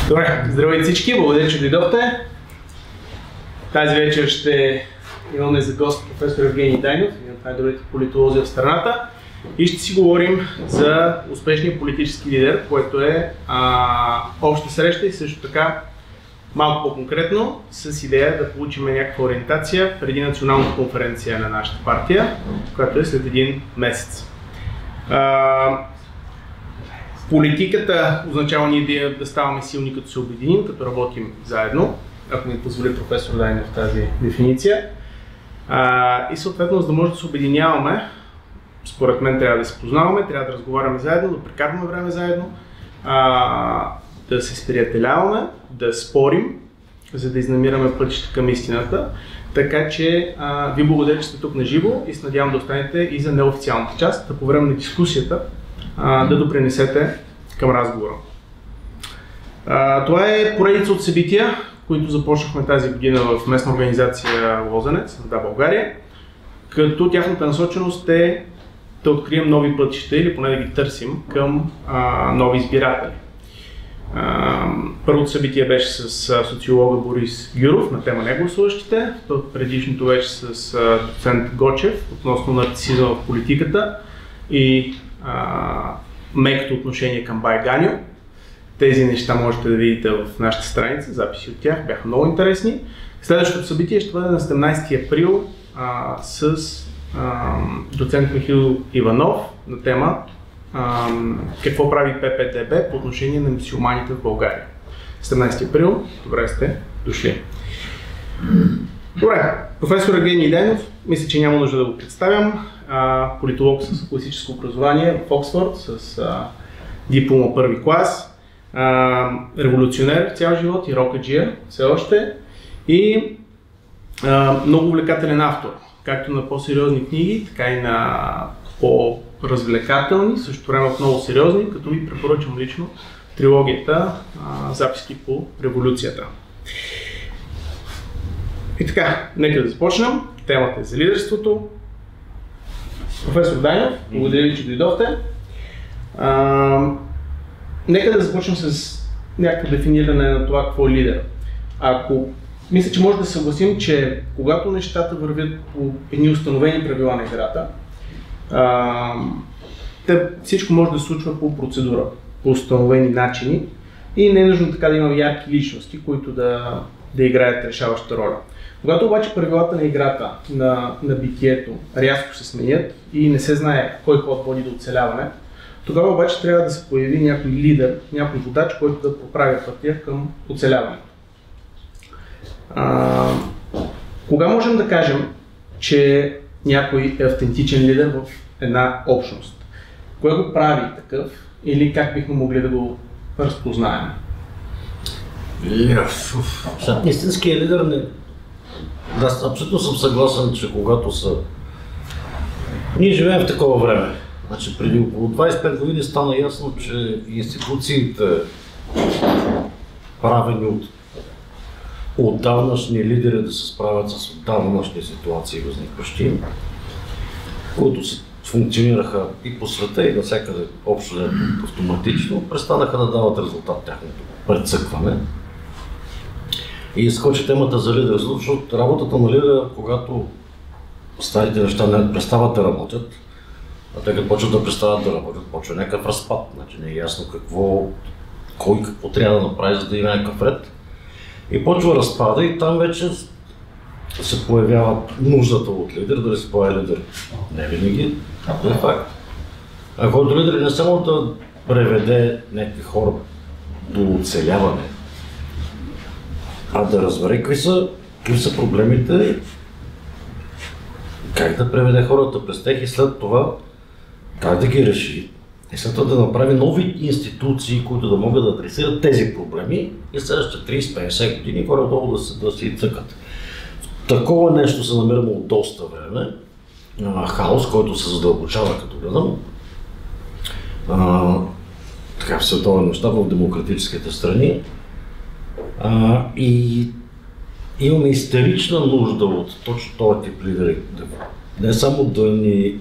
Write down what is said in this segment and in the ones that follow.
Добре, здравейте всички, благодаря, че дойдохте. Тази вечер ще имаме за гост професор Евгений Дайнов, един от най-добрите политолози в страната, и ще си говорим за успешния политически лидер, което е обща среща и също така малко по-конкретно с идея да получим някаква ориентация преди националната конференция на нашата партия, която е след един месец. Политиката означава ние да ставаме силни, като се обединим, като работим заедно, ако ни позволи професор Дайнов в тази дефиниция. И съответно, за да може да се обединяваме, според мен трябва да се познаваме, трябва да разговаряме заедно, да прекарваме време заедно, да се сприятеляваме, да спорим, за да изнамираме пътища към истината. Така че ви благодаря, че сте тук на живо и се надявам да останете и за неофициалната част, да по време на дискусията да допринесете към разговора. Това е поредица от събития, които започнахме тази година в местна организация Лозенец, на Да, България, като тяхната насоченост е да открием нови пътища или поне да ги търсим към нови избиратели. Първото събитие беше с социолога Борис Гюров на тема негласуващите, предишното беше с доцент Гочев относно нарцисизъм в политиката и мекото отношение към Байганьо. Тези неща можете да видите в нашата страница, записи от тях бяха много интересни. Следващото събитие ще бъде на 17 април с доцент Михаил Иванов на тема какво прави ППДБ по отношение на мюсюлманите в България. 17 април, добре сте дошли. Добре, професор Евгений Дайнов, мисля, че няма нужда да го представям. Политолог с класическо образование в Оксфорд, с диплома първи клас, революционер цял живот и рокаджия все още и много увлекателен автор, както на по-сериозни книги, така и на по-развлекателни, също време много сериозни, като ви препоръчвам лично трилогията Записки по революцията. И така, нека да започнем. Темата е за лидерството. Професор Дайнов, благодаря ви, че дойдохте. Нека да започнем с някакво дефиниране на това какво е лидер. Мисля, че може да съгласим, че когато нещата вървят по едни установени правила на играта, всичко може да се случва по процедура, по установени начини и не е нужно така да има ярки личности, които да играят решаваща роля. Когато обаче правилата на играта, на битието рязко се сменят и не се знае кой ход води до оцеляване, тогава обаче трябва да се появи някой лидер, някой водач, който да поправя пътя към оцеляването. Кога можем да кажем, че някой е автентичен лидер в една общност? Кое го прави такъв или как бихме могли да го разпознаем? Истинският лидер не... Да, абсолютно съм съгласен, че когато са... Ние живеем в такова време. Значи преди около 25 години стана ясно, че институциите, правени от отдавнашни лидери, да се справят с отдавнашни ситуации възникващи, които функционираха и по света, и навсякъде общо автоматично, престанаха да дават резултат тяхното прецъкване. И изскочи темата за лидерство, защото работата на лидера, когато старите неща не престават да работят, а те като почват да престават да работят, почва някакъв разпад. Значи не е ясно кой какво трябва да направи, за да има някакъв ред. И почва разпада и там вече се появява нуждата от лидер, дали се появи лидер. Не винаги, това е факт. А който лидер не само да преведе някакви хора до оцеляване, а да разбере какви са проблемите, как да преведе хората през тях и след това как да ги реши. И след това да направи нови институции, които да могат да адресират тези проблеми и следващите 30-50 години горе-долу да си цъкат. Такова нещо се намираме от доста време. Хаос, който се задълбочава като гледам. Така в световен мащаб в демократическите страни. И имаме истерична нужда от точно този тип лидери. Не само да ни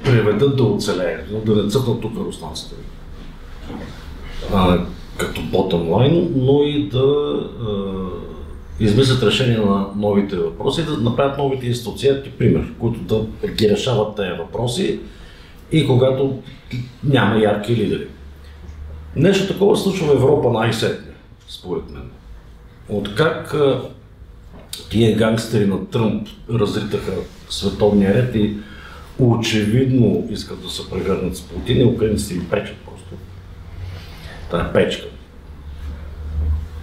преведат да оцелеят, но да не цъкнат тук руснаците. като bottom line, но и да измислят решение на новите въпроси и да направят новите институции, пример, които да ги решават тези въпроси и когато няма ярки лидери. Нещо такова случва в Европа най-сетне, според мен. Откак тия гангстери на Тръмп разритаха световния ред и очевидно искат да се прегърнат с Путин и украинците им пречат просто. Тая печка.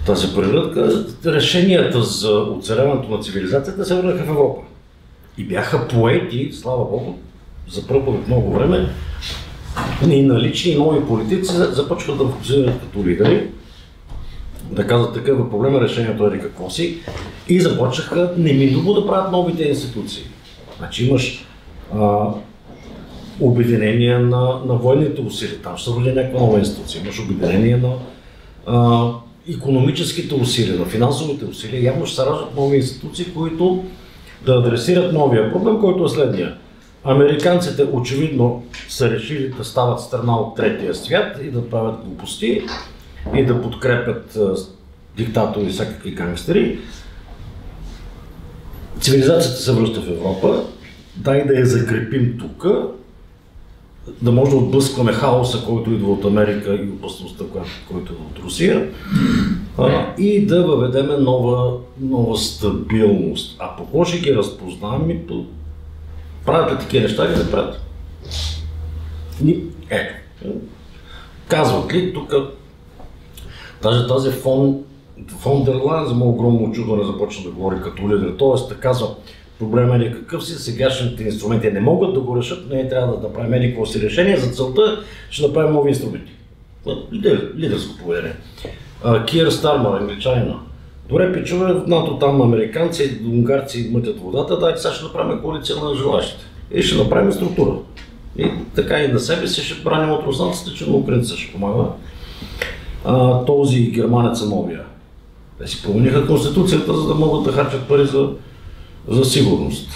Тази прегръдка, решенията за оцеляването на цивилизацията се върнаха в Европа. И бяха поети, слава Богу, за първ път много време, и налични нови политици започват да функционират като лидери, да казват такъв проблем, решението е какво си, и започнаха неминуемо да правят новите институции. Значи имаш обединение на военните усилия, там ще се роди някаква нова институция, имаш обединение на икономическите усилия, на финансовите усилия, явно ще се раждат нови институции, които да адресират новия проблем, който е следния. Американците очевидно са решили да стават страна от третия свят и да правят глупости и да подкрепят диктатори и всякакви гангстери. Цивилизацията се връща в Европа, дай да я закрепим тук, да може да отблъскваме хаоса, който идва от Америка и опасността, който идва от Русия, и да въведеме нова стабилност. А по какво ще ги разпознаваме, правят ли такива неща или не правят? Ето, казват ли тук, даже тази фон дер Лайен за моят огромно очудване започна да говори като лидер, т.е. да казва, проблема е какъв си, сегашните инструменти не могат да го решат, не трябва да направим никакво си решение, за целта ще направим нови инструменти. Лидерско поведение. Киер Стармер, англичанина. Добре, пичове, в НАТО там американци, унгарци мътят водата, дайте сега ще направим коалиция на желащите. И ще направим структура. И така и на себе си ще браним от руснаците, че на украинците ще помага. Този германец е новия. Те си промениха конституцията, за да могат да харчат пари за сигурност.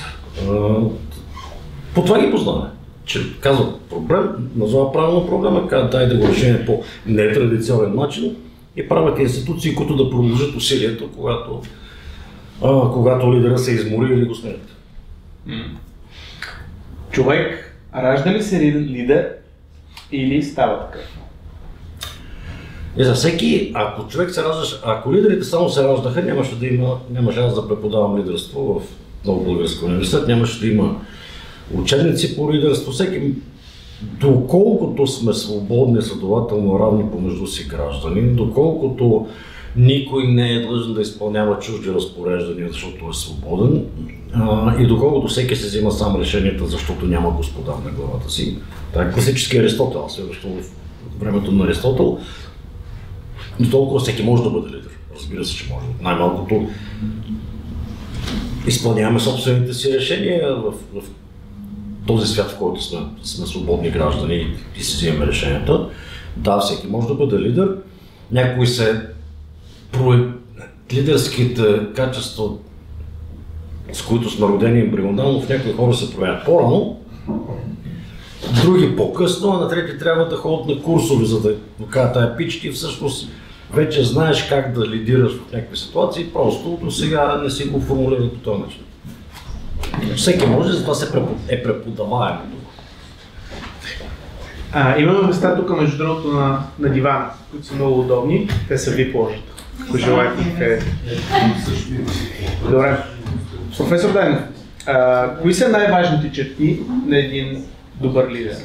По това ги познаваме. Че казват проблем, назова правилно проблема, казват дай да го решим по нетрадиционен начин и правят институции, които да продължат усилието, когато лидера се измори или го смерят. Човек ражда ли се лидер или става такъв? За всеки, ако човек се раждаш, ако лидерите само се раждаха, нямаше аз да преподавам лидерство в Нов български университет, нямаше да има учебници по лидерство. Всеки, доколкото сме свободни, следователно равни помежду си граждани, доколкото никой не е длъжен да изпълнява чужди разпореждания, защото е свободен, и доколкото всеки се взима сам решенията, защото няма господар на главата си. Това е класически Аристотел, следващо в времето на Аристотел. Но толкова всеки може да бъде лидер. Разбира се, че може. Най-малкото изпълняваме собствените си решения в този свят, в който сме свободни граждани и си взимаме решенията. Да, всеки може да бъде лидер. Някои лидерските качества, с които сме родени ембрионално, в някои хора се проявят по-рано, други по-късно, а на трети трябва да ходят на курсове, за да докажат тая пички. Всъщност вече знаеш как да лидираш в някакви ситуации, просто до сега не си го формулирал по този начин. Всеки може, затова е преподаваемо. Имаме места тук, между другото, на дивана, които са много удобни. Те са ви положат, ако желаете да къдете. Добре. Професор Дайнов, кои са най-важните черти на един добър лидер?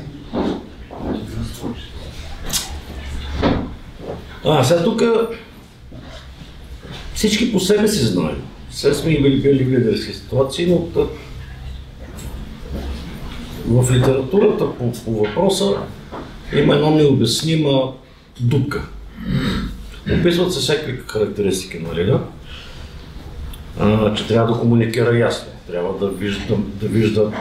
Сега тук всички по себе си знаем. Все сме били в лидерски ситуации, но в литературата по въпроса има една необяснима дупка. Описват се всякакви характеристики на лидер, че трябва да комуникира ясно, трябва да вижда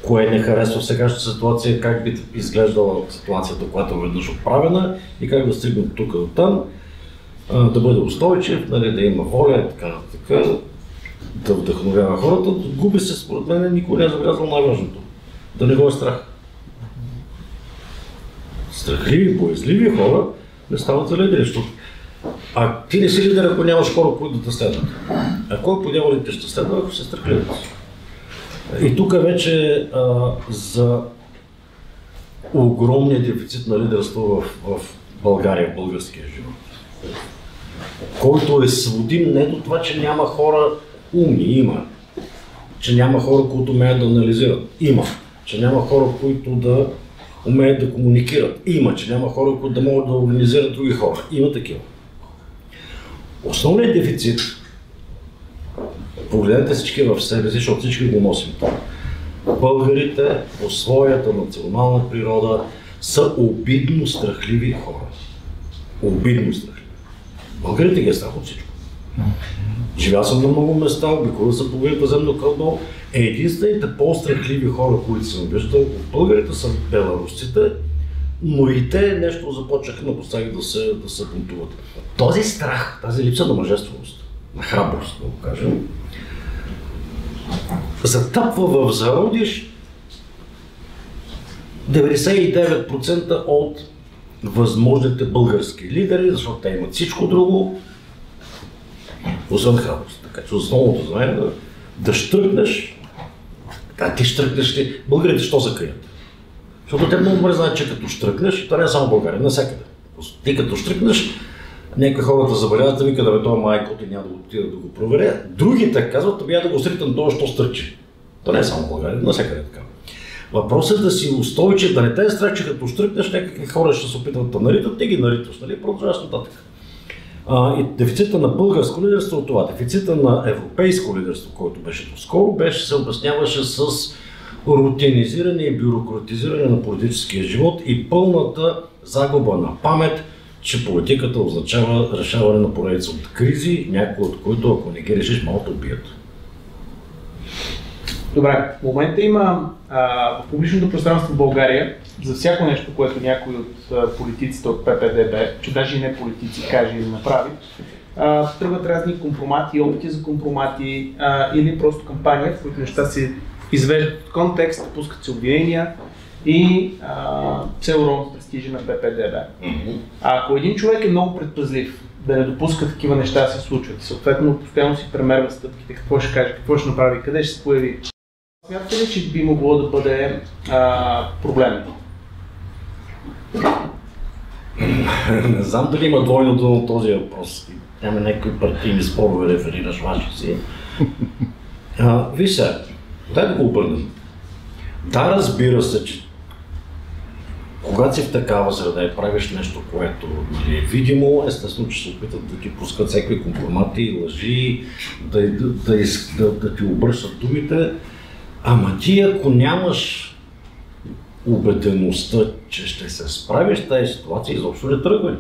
кое не харесва в сегашната ситуация, как би изглеждала ситуацията, която е веднъж отправена и как да стигне от тук до там, да бъде устойчив, да има воля и така, да вдъхновява хората. Губи се, според мен, никой не е забелязал най-важното. Да не го е страх. страхливи, боязливи хора не стават за лидери, защото ти не си лидер, ако нямаш хора, които да те следват. А кой по дяволите ще следва, ако се страхливат? И тук вече за огромния дефицит на лидерство в България, в българския живот, който е сводим не до това, че няма хора умни, има. Че няма хора, които умеят да анализират, има. Че няма хора, които да умеят да комуникират, има. Че няма хора, които да могат да организират други хора, има такива. Основният дефицит, погледнете всички в себе си, защото всички го носим. Българите по своята национална природа са обидно страхливи хора. Обидно страхливи. Българите ги е страх от всичко. Живял съм на много места, обиколя съм по земно кълбо. Единствените по-страхливи хора, които съм виждал от българите, са беларусците, но и те нещо започнаха напоследък да се бунтуват. Този страх, тази липса на мъжественост, на храброст, да го кажем, затъпва в зародиш 99% от възможните български лидери, защото те имат всичко друго, освен храброст. Така че основното за мен е да щръкнеш, ти щръкнеш, българите що закрият? Защото те много добре знаят, че като щръкнеш, това не е само България, навсякъде. Ти като щръкнеш, някои хората заболяват да вика да бе това майкото и няма да отида да го проверя. Другите казват, я да го сритам това, що стърчи. Това не е само България, навсякъде така. Въпросът е да си устойчив, да не те е страх, че като щръкнеш, някакви хора ще се опитват да наритат, ти ги нариташ, нали? Продължаваш нататък. И дефицита на българско лидерство от това, дефицита на европейско лидерство, който беше доскоро, се обясняваше с рутинизиране и бюрократизиране на политическия живот и пълната загуба на памет, че политиката означава решаване на поредица от кризи, някои от които, ако не ги решиш, могат да убият. Добре, в момента има в публичното пространство в България за всяко нещо, което някой от политиците от ППДБ, че даже и не политици, каже или направи, тръгват разни компромати, опити за компромати или просто кампания, в които неща се извеждат от контекст, пускат се обвинения и се уронват престижа на ППДБ. Ако един човек е много предпазлив да не допуска такива неща да се случват и съответно постоянно си премерва стъпките, какво ще каже, какво ще направи, къде ще се появи, смятате ли, че би могло да бъде проблем? Не знам дали има двойно до този въпрос. Няма някакви партийни спорове, реферираш ваши си. Виж сега, дай да го обърнем. Да, разбира се, че когато си в такава среда и правиш нещо, което е видимо, естествено, че се опитат да ти пускат всякакви компромати, лъжи, да ти обръщат думите. Ама ти, ако нямаш убедеността, че ще се справиш с тази ситуация, изобщо не тръгвай.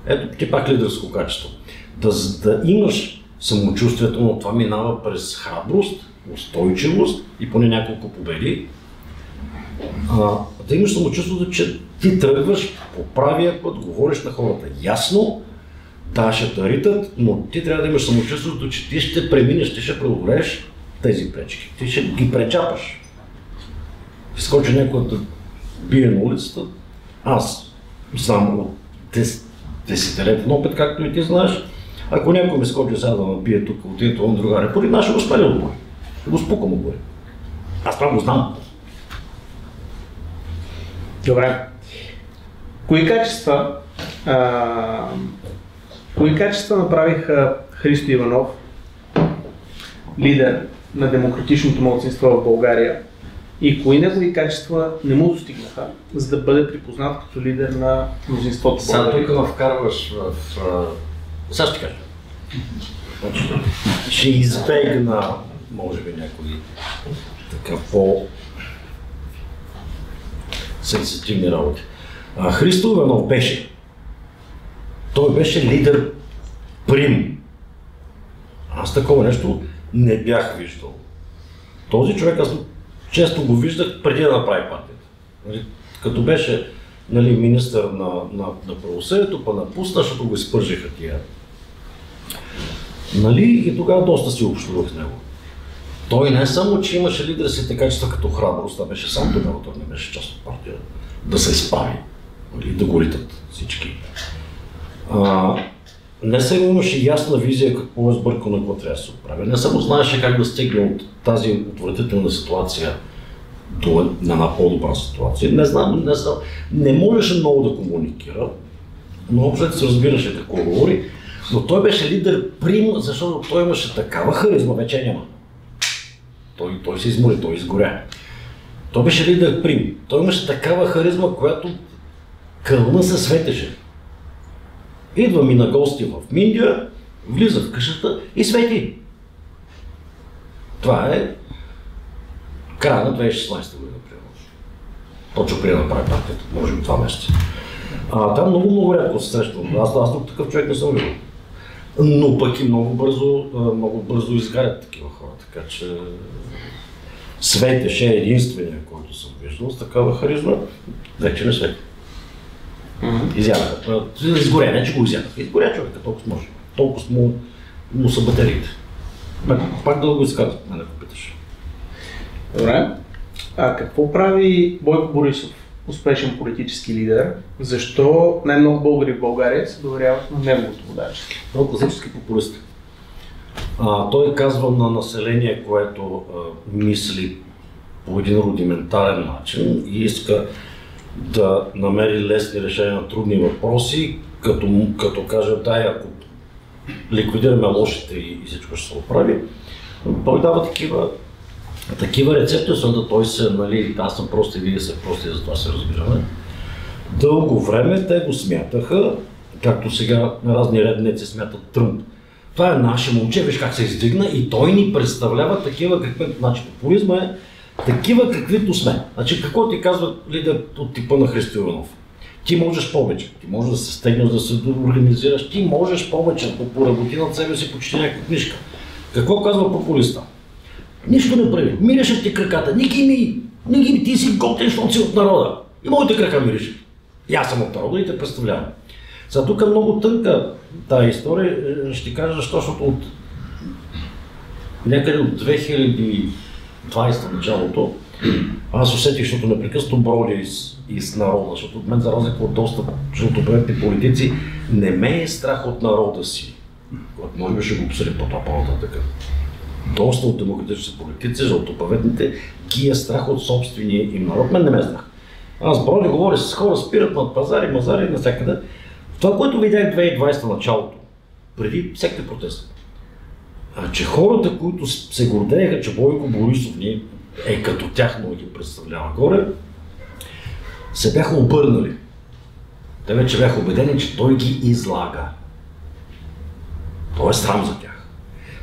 Ето ти пак лидерско качество. Да имаш самочувствието, но това минава през храброст, устойчивост и поне няколко победи. Да имаш самочувствието, че ти тръгваш по правия път, говориш на хората ясно, да, ще те ритат, но ти трябва да имаш самочувствието, че ти ще преминеш, ти ще преодолееш тези пречки. Ти ще ги пречапаш. Ти скочи някой да бие на улицата, аз знам от десетилетен опит, както и ти знаеш, ако някой ми скочи сега да ме бие тук от името на другаре, поради нас ще го спаля отбори. Ще го спукам отбори. Аз това го знам. Добре. Кои качества направиха Христо Иванов лидер на демократичното малцинство в България и кои негови качества не му достигнаха, за да бъде припознат като лидер на мнозинството в България? Сега тук ме вкарваш в... Сега ще кажа. Ще избегна, може би, някои така по-сенситивни работи. Христо Иванов беше. Той беше лидер прим. Аз такова нещо не бях виждал. Този човек, аз често го виждах преди да направи партията. Като беше министър на правосъдието, па напусна, защото го изпържиха тия. И тогава доста си общувах с него. Той не само, че имаше лидерските качества като храброст, а беше сам тогава, той не беше част от партията. да се справи, да го ритат всички. Не само имаше ясна визия какво е сбъркано и какво трябва да се оправи. Не само знаеше как да стигне от тази отвратителна ситуация до една по-добра ситуация. Не можеше много да комуникира, но общо се разбираше какво говори. Но той беше лидер прим, защото той имаше такава харизма, вече няма. Той се измори, той изгоря. Той беше лидер прим. Той имаше такава харизма, която кълна се светеше. Идва ми на гости в Миндия, влиза в къщата и свети. Това е края на 2016 година, примерно. Точно преди да направи партията, може би 2 месеца. Там много рядко се срещам. Аз тук такъв човек не съм видел. Но пък и много бързо изгарят такива хора, така че светеше единствения, който съм виждал с такава харизма, вече не свети. Изядаха. Изгоря, не че го изядаха. Изгоря човека, толкова може. Толкова му са батериите. Пак да го изказвам, не го питаш. Добре. Какво прави Бойко Борисов, успешен политически лидер? Защо най-много българи в България се доверяват на неговото водачество? Много класически популист. Той казва на население, което мисли по един рудиментален начин и иска да намери лесни решения на трудни въпроси, като каже, ако ликвидираме лошите и всичко ще се оправи. Той дава такива рецепти, освен той се, аз съм прост и вие сте прости, затова се разбираме. Дълго време те го смятаха, както сега разни редници смятат Тръмп. Това е наше момче, виж как се издигна и той ни представлява такива, популизма е такива каквито сме. Какво ти казва лидер от типа на Христо Иванов? Ти можеш повече, ти можеш да се стегнеш, да се организираш, ти можеш повече, поработи над себе си, почти някаква книжка. Какво казва популиста? Нищо не прави, миришат ти краката, не ги ми, ти си готен, защото си от народа. И моите крака миришат. И аз съм от народа и те представлявам. Сега тук е много тънка тази история, ще кажа защото от някъде от 2020 началото аз усетих, защото непрекъснато бродя из народа, защото от мен за разлика от доста жълтобеветни политици не ме е страх от народа си, който може би ще го обсъдим по-нататък. Доста от демократичните политици, жълтобеветните, ги е страх от собствения им народ, мен не ме е страх. Аз бродя, говоря с хора, спират над пазари, мазари, навсякъде. Това, което видях 2020 началото, преди всеки протест, че хората, които се гордееха, че Бойко Борисов е като тях, но ги представлява горе, се бяха обърнали. Те вече бяха убедени, че той ги излага. То е срам за тях.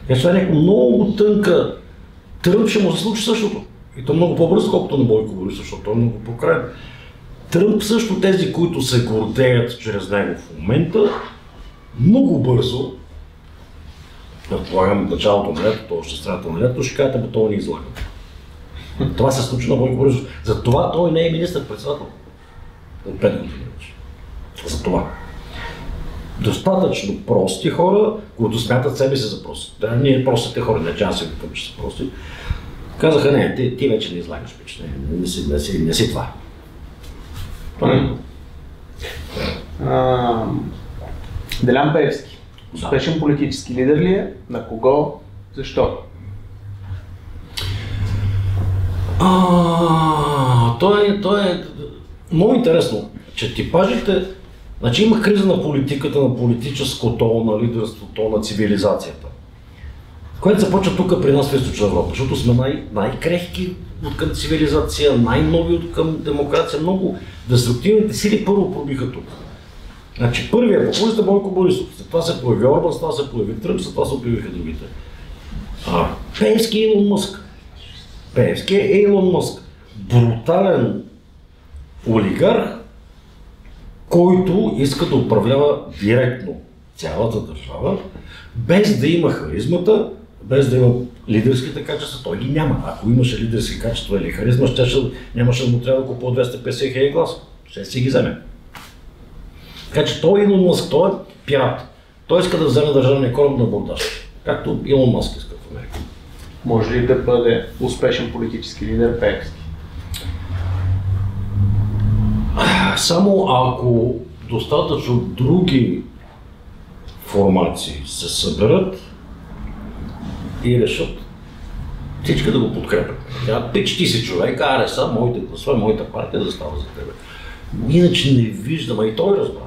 Така че това е някаква много тънка. Тръмп ще му се случи същото. И то много по-бързо, колкото на Бойко Борисов, защото той е много по-крайен. Тръмп също тези, които се гордеят чрез него в момента, много бързо, предполагам началото на лето, още страната на лето, ще кажете, това ни излага. Това се случи на Бойко Борисов. Затова той не е министър-председател. От 5 години вече. Затова. Достатъчно прости хора, които смятат себе си за прости. Да, ние простите хора, не че аз си викам, че са прости. Казаха, не, ти вече не излагаш, пич, не си това. Делян Пеевски. Успешен политически лидер ли е? На кого? Защо? То е много интересно, че типажите, значи има криза на политиката, на политическото, на лидерството, на цивилизацията, което започва тук при нас в Източна Европа, защото сме най-крехки от към цивилизация, най-нови от към демокрация, много деструктивните сили първо пробиха тук. Значи първият популист е Бойко Борисов, след това се появи Орбан, след това се появи Тръмп, след това се обявиха другите. Пеевски е Илон Мъск. Пеевски е Илон Мъск. Брутален олигарх, който иска да управлява директно цялата държава, без да има харизмата, без да има лидерските качества, той ги няма. Ако имаше лидерски качества или харизма, нямаше да му трябва да купува 250 хиляди гласа. Ще си ги вземе. Така че той Илон Мъск, той е пират. Той иска да вземе държавния кораб на бордаж, както Илон Мъск иска в Америка. Може ли да бъде успешен политически лидер Пеевски? Само ако достатъчно други формации се съберат и решат всички да го подкрепят. Ти си човек, аре са, моите гласове, моята партия да става за тебе. Иначе не виждам, а и той разбра.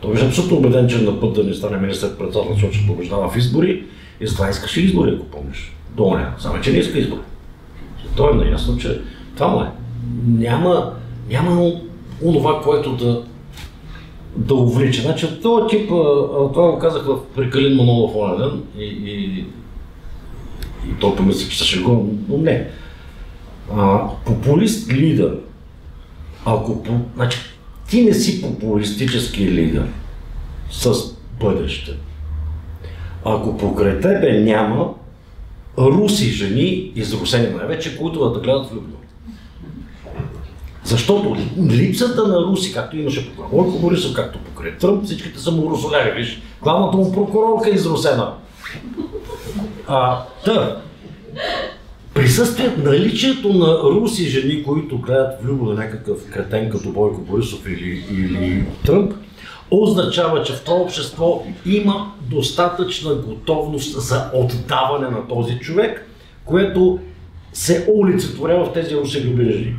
Той беше абсолютно убеден, че на път да не стане министър-председател, защото ще побеждава в избори и затова искаше избори, ако помниш. Долу само че не иска избори. Той е наясно, че това му е. Няма онова, което да увлича. Значи този тип, това го казах в Прекалин монолог в онен ден и той помисли, че се шегува, но не. Популист лидер, значи ти не си популистически лидер с бъдеще. Ако покрай тебе няма руси жени, изрусени най-вече, които да гледат влюбно. Защото липсата на руси, както имаше покрай Бойко Борисов, както покрай Тръмп, всичките са му русоляри, виж, главната му прокурорка е изрусена. Присъствието, наличието на руси жени, които гледат влюбно на някакъв кретен като Бойко Борисов или Тръмп, означава, че в това общество има достатъчна готовност за отдаване на този човек, което се олицетворява в тези русолюбиви жени.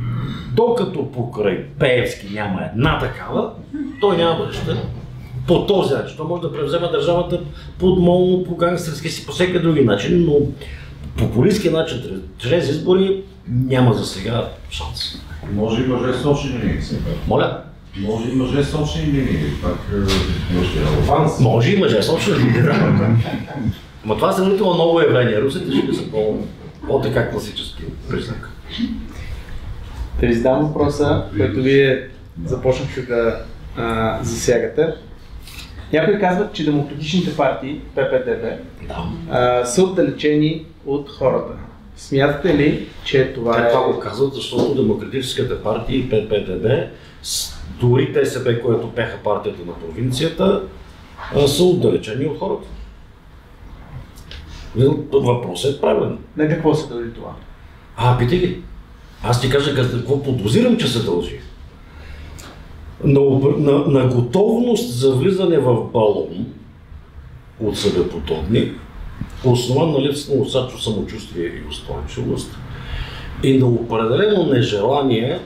Докато покрай Пеевски няма една такава, той няма бъдеще. По този начин. Той може да превземе държавата подмолно, по гангстерски си, по всеки други начин, но популистски начин, чрез избори, няма за сега шанс. Може и мъже с общи линии. Моля? Може и мъже с общи линии. Може и мъже с общи линии. Но това е сравнително ново явление. Русите ще са по-така класически признак. Да ви задам въпроса, който вие започнахте да засягате. Някои казват, че демократичните партии, ППДБ, са отдалечени от хората. Смятате ли, че това е... Това го казват, защото демократическите партии, ППДБ, дори ТСБ, което бяха партията на провинцията, са отдалечени от хората. Въпросът е правилен. На какво се дължи това? Питай ги. Аз ти кажа какво подозирам, че се дължи. На готовност за влизане в балон от себеподобни, основан на липса на остатъчно самочувствие и устойчивост и на определено нежелание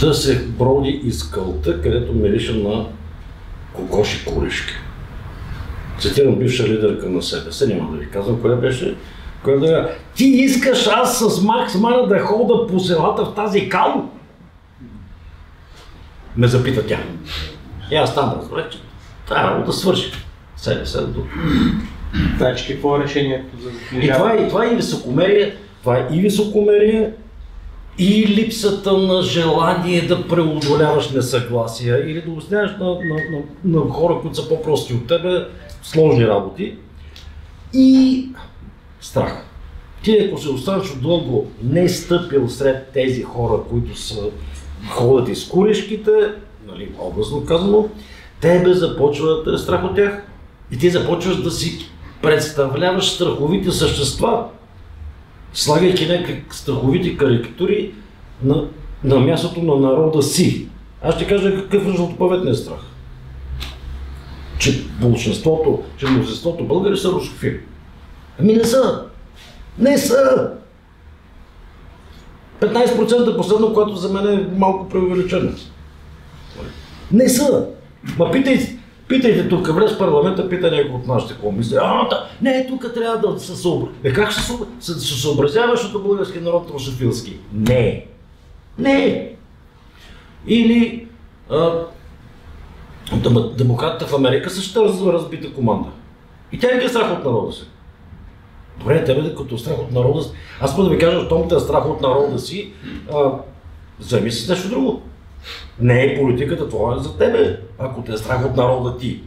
да се броди из кълта, където мирише на кокоши корешки. Цитирам бивша лидерка на СДС, няма да ви казвам коя беше, която ти искаш аз с Макс Мана да хода по селата в тази кал? Ме запита тя. И аз там разбрах, че трябва да свърши. СДС до. Значи какво е решението за сближаване? Това е и високомерие, и липсата на желание да преодоляваш несъгласия или да обясняваш на хора, които са по-прости от тебе, сложни работи и страх. Ти ако се останеш дълго не стъпил сред тези хора, които ходят из курешките, нали, образно казано, тебе започва да е страх от тях и ти започваш да си представляваш страховите същества, слагайки някакви страховити карикатури на мястото на народа си. Аз ще кажа какъв е жълтопаветният страх. Че мнозинството българи са русофили. Ами не са! Не са! 15% последно, което за мен е малко преувеличено. Не са! Ма питайте тук, влез в парламента, пита някой от нашите какво мисли. Не, тук трябва да се съобразява. Как ще се съобразяваш, защото българският народ е русофилски? Не! Не! Или демократите в Америка също разбита команда. И тя не ги е страх от народа си. Добре, тебе като страх от народа си. Аз мога да ви кажа, щом те е страх от народа си, вземи си нещо друго. Не е политиката, това е за тебе, ако те е страх от народа ти.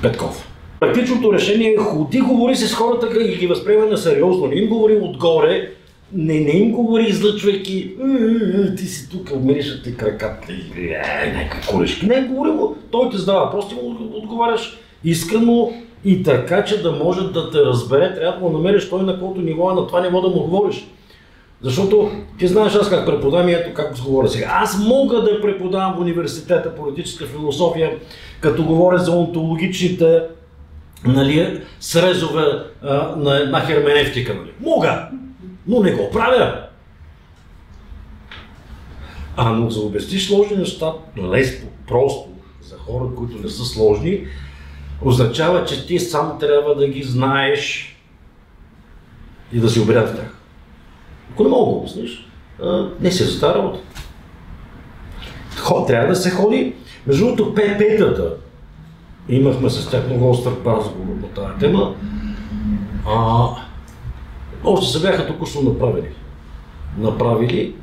Петков. Практичното решение е ходи, говори си с хората и ги възприема на сериозно. Не им говори отгоре, не им говори излъчвайки ти си тук, обмириш ти краката и някакви корешки. Не, говори му, той те задава въпрос, ти му отговаряш искрено И така, че да може да те разбере, трябва да му намериш той на колко ниво, на това ниво да му говориш. Защото ти знаеш аз как преподавам и ето как го говоря сега. Аз мога да преподавам в университета политическа философия, като говоря за онтологичните, нали, срезове на една херменевтика. Нали. Мога, но не го правя. Но за да обясниш сложни неща, лесно, просто, за хора, които не са сложни, означава, че ти сам трябва да ги знаеш и да си убеден в тях. Ако не мога да обясниш, не си за тази работа. Трябва да се ходи. Между другото, ПП-тата, имахме с тях много остър разговор на тази тема, още се бяха току-що направили.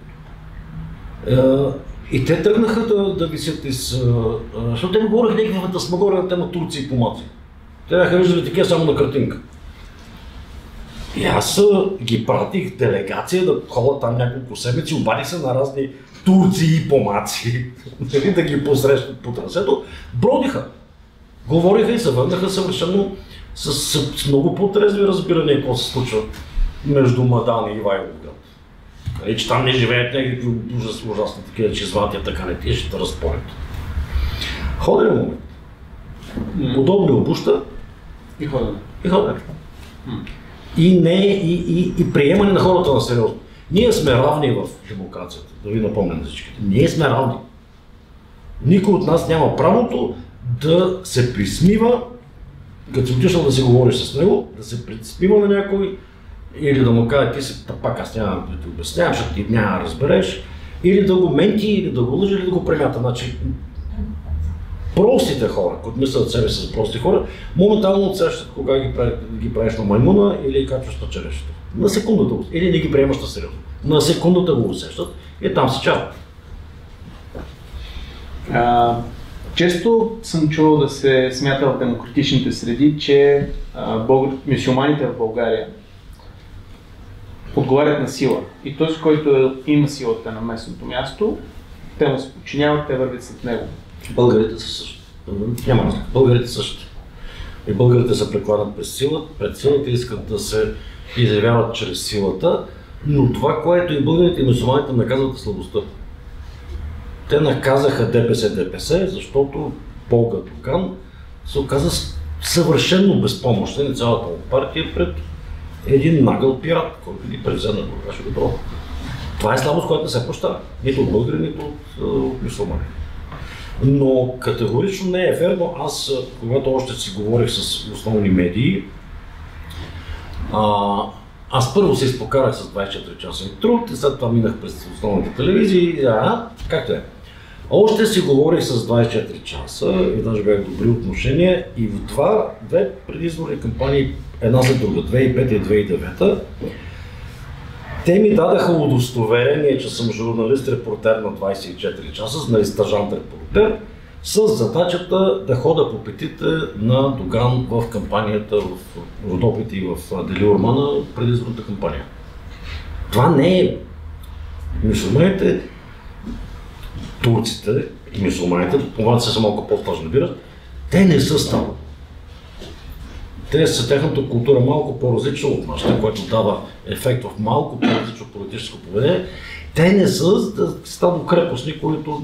И те тръгнаха да висят защото те не говореха някаква фантасмагория на тема Турция и помаци. Те бяха виждали такива само на картинка. И аз ги пратих делегация да ходят там няколко седмици, обадих се на разни турци и помаци, да ги посрещат по трасето. Бродиха, говориха и се върнаха съвършено с много по-трезви разбирания какво се случва между Мадан и Ивайловград. И че там не живеят някакви ужасни такива, че зватия така не тия, ще те разпорят. Ходене момент. Подобни обуща И ходене. И приемане на хората на сериозно. Ние сме равни в демокрацията, да ви напомня на всичките. Ние сме равни. Никой от нас няма правото да се присмива, като си отишъл да си говориш с него, да се присмива на някой или да му каже, ти си пак аз няма да ти обяснявам, защото ти няма да разбереш, или да го менти, или да го лъжи, или да го премята. Значи, простите хора, които мислят себе си за прости хора, моментално отсещат кога ги правиш на маймуна или качваш на черешето. На секундата го, или не ги приемаш на сериозно. На секундата го усещат и там се чава. Често съм чувал да се смята в демократичните среди, че мюсюлманите в България отговарят на сила. И този, който има силата на местното място, те му се подчиняват, те вървят след него. Българите са също. Няма разлика. Българите също. И българите се прекладат пред силата и искат да се изявяват чрез силата, но това, което и българите и мюсюлманите наказват е слабостта. Те наказаха ДПС, защото Болга Доган се оказа съвършено безпомощен и цялата му партия пред един нагъл пират, който ги превзе на Бургаш добро. Това е слабост, която не се прощава. Нито от българи, нито от мюсюлмани. Но категорично не е верно. Аз, когато още си говорих с основни медии, аз първо се изпокарах с 24-часен труд и след това минах през основните телевизии. Както е. Още си говорих с 24 часа и даже бях добри отношения и в две предизборни кампании, една след друга, 2005 и 2009, те ми дадаха удостоверение, че съм журналист-репортер на 24 часа, нали стажант-репортер, с задачата да хода по петите на Доган в кампанията в Родопите и в Дели Ормана, предизборната кампания. Това не е. Мюсюлманите, турците и мюсюлманите, помагат се са малко по-сложни, набират, те не са стали. Те са тяхната култура малко по-различна от нашата, което дава ефект в малко по-различно политическо поведение. Те не са стадокрепостни, които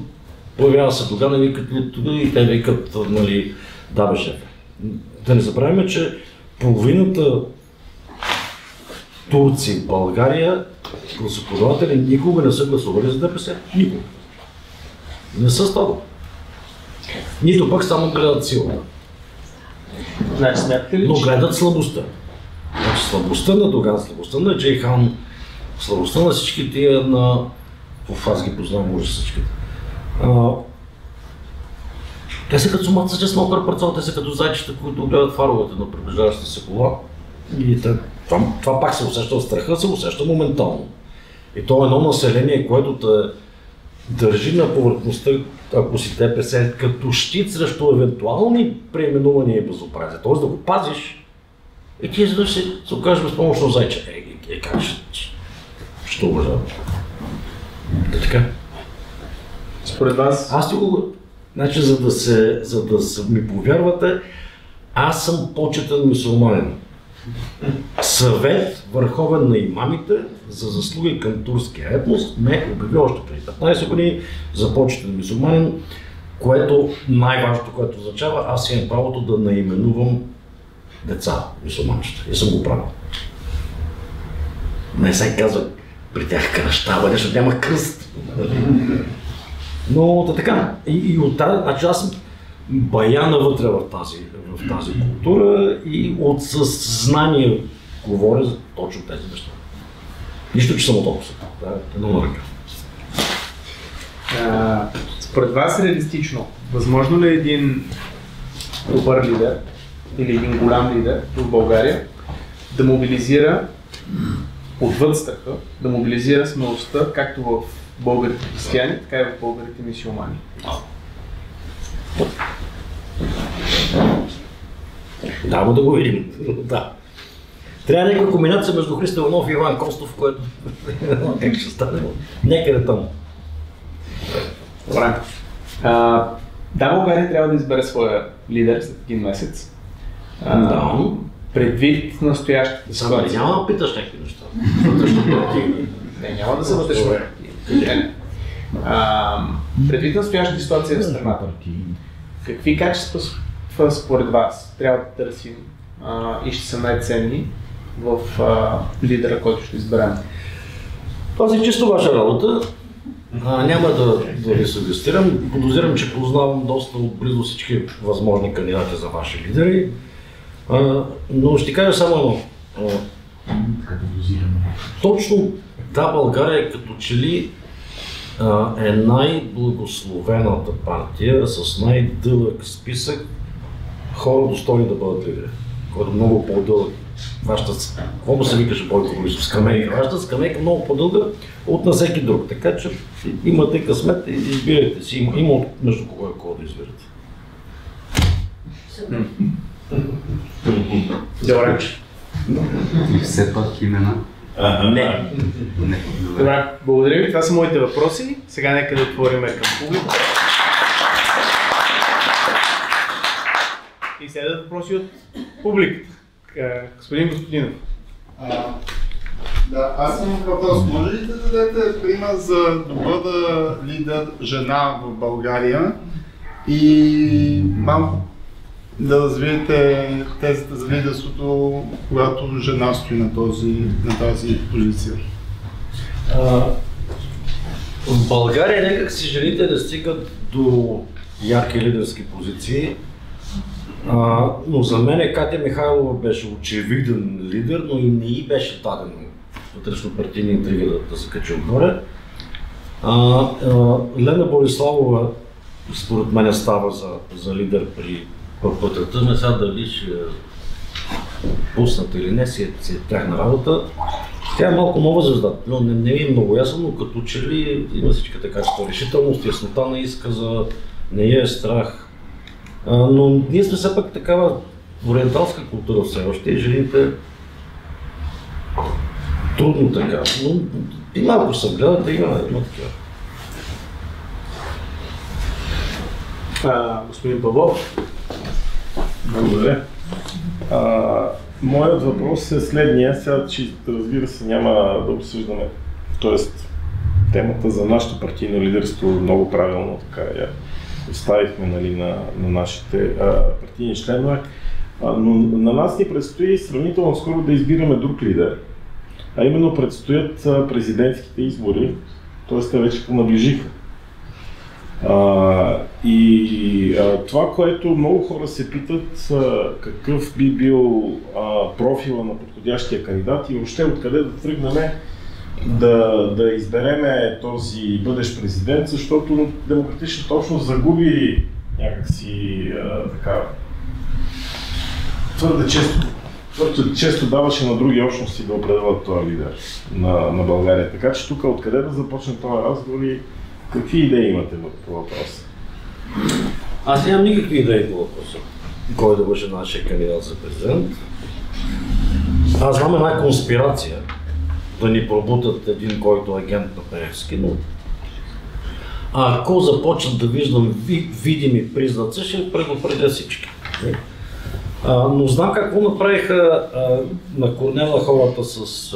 появява се Доган и те викат, нали, да бе шефе. Да не забравяме, че половината турци в България, гласоподаватели, никога не са гласували за ДПС. Никога. Не са стадо. Нито пък само гледат силата. Значи смятате ли, но гледат слабостта. Значи слабостта на Доган, слабостта на Джейхан, слабостта на всички тия на... Аз ги познавам може всичките. Те са като сумаците с мокър парцал, те са като зайчета, които гледат фаровете на приближаващата се кола. И това пак се усеща от страха, се усеща моментално. И то е едно население, което те държи на повърхността, ако си ДПС, като щит срещу евентуални преименувания и безобразия. Т.е. да го пазиш и ти изведнъж се окажеш безпомощно зайче. Как ще уважавам? Да така. Според вас? Аз ти го... Значи, за да ми повярвате, Аз съм почетен мюсюлманин. Съвет върховен на имамите за заслуги към турския етнос ме обяви още преди 15 години за почетен мюсюлманин, което най-важното, което означава, аз имам правото да наименувам деца мюсюлманчета. И съм го правил. Не се казва при тях кръщава, защото няма кръст. Но така. И от тази, значи аз съм баяна вътре в тази култура и от съзнание говоря за точно тези неща. Нищо, че съм от опуса. Да, едно на ръка. Според вас реалистично, възможно ли е един добър лидер или един голям лидер в България да мобилизира отвъд страха, да мобилизира смелостта, както в българите християни, така и в българите мюсюлмани? Да, да го видим. Да. Трябва някаква комбинация между Христо Иванов и Иван Костов, което как ще стане. Някъде там. Добре. Да, България трябва да избере своя лидер след един месец. Да. Предвид настоящата ситуация. Няма да питаш някакви неща. Не, няма да се вътрешно. Предвид настоящата ситуация в страната, какви качества според вас трябва да търсим и ще са най-ценни в лидера, който ще изберем? Това е чисто ваша работа. Няма да ви съгестирам. Подозирам, че познавам доста отблизо всички възможни кандидати за ваши лидери. Но ще кажа само едно. Точно да, България като че ли е най-благословената партия с най-дълъг списък хора достойни да бъдат лидери, който много по-дълъг. Какво му се викаше Бойко Борисов? Скамейка. Вашата скамейка много по-дълга от на всеки друг. Така че имате късмет и избирайте си. Има между кого да избирате. Добре. Все пак имена? Не. Добре, благодаря ви. Това са моите въпроси. Сега нека да отворим към публика. И следват въпроси от публиката. Господин Господинов. Да, аз имам въпрос. Може ли да дадете пример за да бъда лидер жена в България и малко да развиете тезата за лидерството, когато жена стои на тази позиция? В България някак си жените не стигат до ярки лидерски позиции. Но за мен Катя Михайлова беше очевиден лидер, но и не й беше дадено вътрешно партийни интриги да се качи отгоре. Лена Бориславова според мен става за лидер при ППТ. Не сега дали ще пуснат или не, си е тяхна работа. Тя е малко нова звезда, но не е много ясно, но като че ли има всичката качества, решителност, яснота на изказа, не е страх. Но ние сме все пак такава ориенталска култура все още и жените трудно така, но и малко се гледате, има такива. Господин Павлов. Благодаря. Моят въпрос е следния, сега, че разбира се няма да обсъждаме, т.е. темата за нашето партийно лидерство много правилно така я оставихме, нали, на нашите партийни членове, но на нас ни предстои сравнително скоро да избираме друг лидер, а именно предстоят президентските избори, т.е. те вече наближиха. Това, което много хора се питат, какъв би бил профила на подходящия кандидат и въобще откъде да тръгнем да избереме този бъдещ президент, защото демократичната общност загуби някакси така твърде често даваше на други общности да определят този лидер на България. Така че тук откъде да започне този разговор и какви идеи имате по въпроса? Аз нямам никакви идеи по въпроса. Кой да бъде нашия кандидат за президент? Аз знам една конспирация да ни пробутат един, който е агент на Пеевски, но ако започнат да виждам видими признаци, ще предупредя всички. Но знам какво направиха на Корнела хората с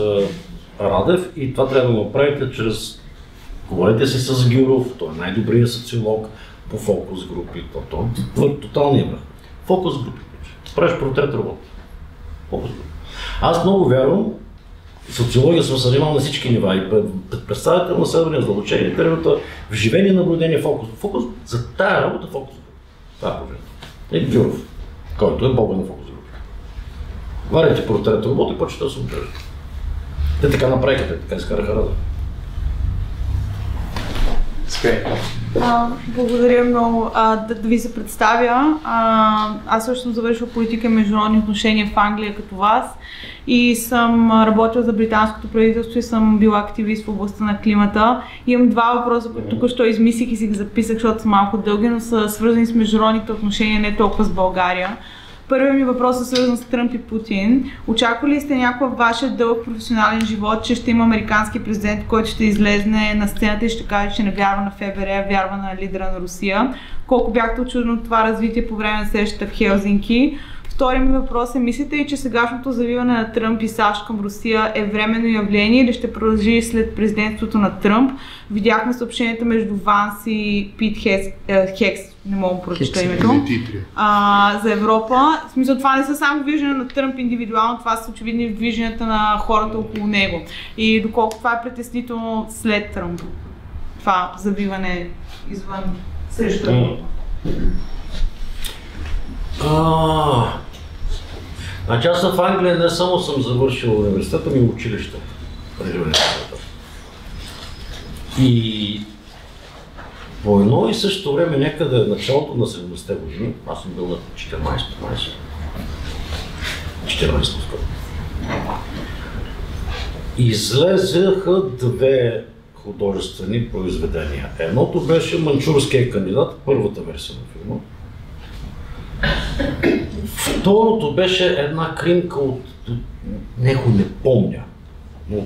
Радев и това трябва да направите чрез... Говорите си с Гюров, той е най-добрият социолог по фокус групи, тоталния връх. Фокус групи. Правиш портрет работа. Фокус групи. Аз много вярвам, социология съм се занимавал на всички нива и представител на съвременния задълбочение, интервюта, вживение, наблюдение, фокус. Фокус за тая работа фокус групи. Това е проблем. И Гюров, който е бога на фокус групи. Варите портрет работа и почета да се отрежда. Те така направиха, те така изкараха Радев. Благодаря много. Да ви се представя. Аз също съм завършила политика и международни отношения в Англия като вас и съм работила за британското правителство и съм била активист в областта на климата. Имам два въпроса, които тук що измислих и си ги записах, защото са малко дълги, но са свързани с международните отношения, не толкова с България. Първият ми въпрос е свързан с Тръмп и Путин. Очаквали ли сте някакъв вашия дълъг професионален живот, че ще има американски президент, който ще излезне на сцената и ще каже, че не вярва на ФБР, вярва на лидера на Русия? Колко бяхте очудени от това развитие по време на срещата в Хелзинки? Вторият ми въпрос е, мислите ли, че сегашното завиване на Тръмп и САЩ към Русия е временно явление или ще продължи след президентството на Тръмп? Видяхме съобщенията между Ванс и Пит Хекс, не мога да прочета името, за Европа. В смисъл, това не са само виждания на Тръмп индивидуално, това са очевидни вижданията на хората около него. И доколко това е притеснително след Тръмп, това завиване извън срещу Европа. Значи аз в Англия не само съм завършил университета, ми училище преди университета. И по едно и същото време, някъде началото на 70-те години, аз съм бил на 14 скоро. Излезаха две художествени произведения. Едното беше Манчурския кандидат, първата версия на филма. Второто беше една кримка от някой не помня, но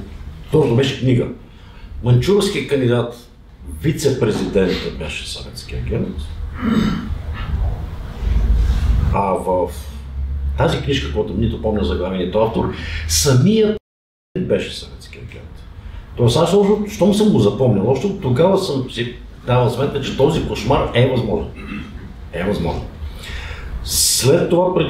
второто беше книга. Манчурския кандидат, вице-президентът беше съветски агент, а в тази книжка, която нито помня заглавието автор, самият беше съветски агент. Тоест аз още, щом съм го запомнил, още тогава съм си давал сметка, че този кошмар е възможен. След това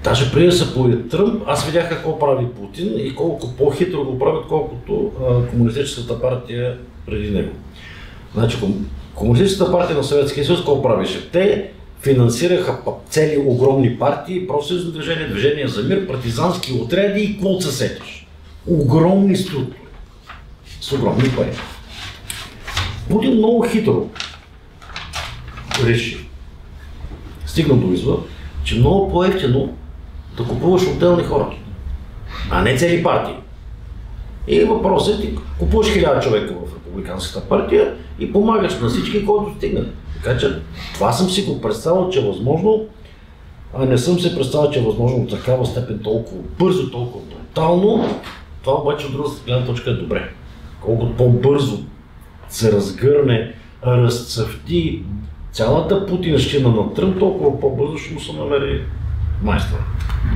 даже преди да се появи Тръмп, аз видях какво прави Путин и колко по-хитро го правят, колкото Комунистическата партия преди него. Значи, Комунистическата партия на Съветския съюз какво правише? Те финансираха цели огромни партии, профсъюзно движение, движение за мир, партизански отряди и какво се сетиш. Огромни структури с огромни пари. Путин много хитро реши. Стигна до извод, че много по-евтино да купуваш отделни хора, а не цели партии. И въпросът е, ти купуваш 1000 човека в Републиканската партия и помагаш на всички, които стигнат. Така че това съм си го представил, че е възможно, а не съм се представил, че е възможно от такава степен толкова бързо, толкова брутално. Това обаче от друга гледна точка е добре. Колкото по-бързо се разгърне, разцъфти цялата путинщина на Тръмп, толкова по-бързо ще му се намери майстора.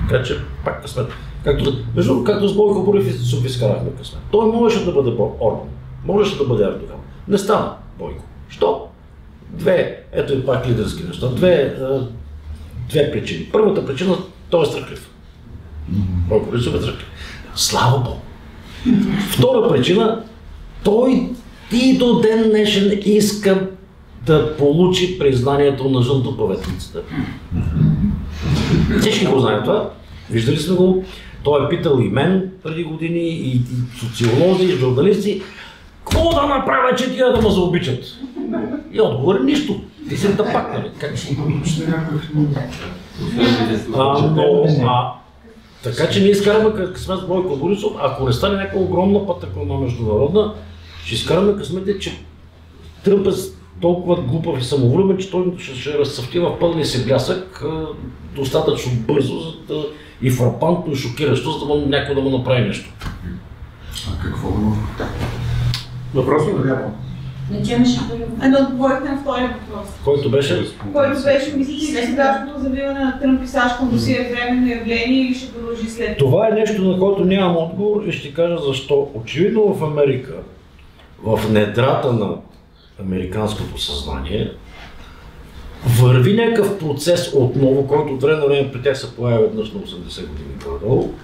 Така че пак късмет. Както с Бойко Борисов изкарахме късмет. Той можеше да бъде Орбан, можеше да бъде Ердоган. Не стана Бойко. Що? Ето и пак лидерски неща. Две причини. Първата причина, той е страхлив. Бойко Борисов е страхлив. Слава Богу. Втора причина, той и до ден днешен иска да получи признанието на жълтопаветницата. Всички го знаем това. Виждали сме го. Той е питал и мен преди години, и социолози, и журналисти. Какво да направя, че тия да ме заобичат? И отговори нищо. Ти си тъпак, нали? Как си го обичаш? Така че ние изкараме късмет с Бойко Борисов. Ако не стане някаква огромна пътъкона международна, ще изкараме късмете, че Тръмп е толкова глупав и самовлюбен, че той ще разцъфти в пълния си блясък достатъчно бързо и фрапантно и шокиращо, за да някой да му направи нещо. А какво може? Въпрос ли? Не че имаше първи. Да отговорихте на втория въпрос. Който беше? Който беше, мислите ли, че сегашното завиване на Тръмп и САЩ към Русия е временно явление или ще продължи след това? Това е нещо, на което нямам отговор и ще кажа защо. Очевидно в Америка, в недрата на американското съзнание, върви някакъв процес отново, който от време на време при тях се появя веднъж на 80 години горе-долу,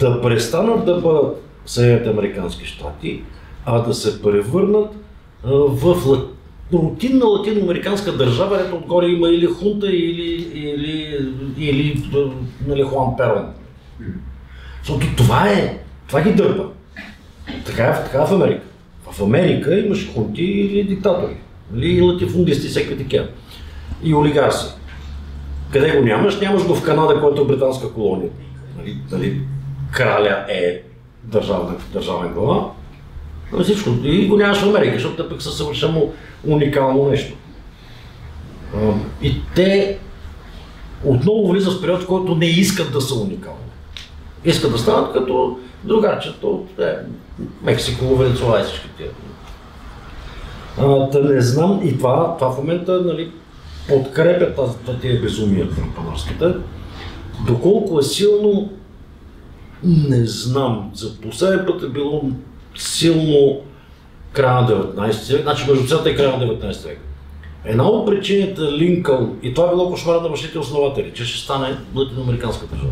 да престанат да бъдат Съединените американски щати, а да се превърнат в рутинна латиноамериканска държава, където отгоре има или хунта, или Хуан Перон. Защото това ги дърпа. Така е в Америка. В Америка имаш хунти или диктатори, или латифундисти, всеки такива. И олигарси. Къде го нямаш? Нямаш го в Канада, който е британска колония. Нали, краля е държавен глава. Всичко. И го нямаш в Америка, защото те пък са съвършено уникално нещо. И те отново влизат в период, в който не искат да са уникални. Искат да станат като другарчета от Мексико, Венецуела и всички тия. Не знам, и това в момента, нали, подкрепя тия безумия трампанарските. Доколко е силно, не знам. За последен път е било силно края на 19 век, значи между целта и края на 19 век. Една от причините Линкълн, и това е било кошмара на бащите основатели, че ще стане латиноамериканска държава.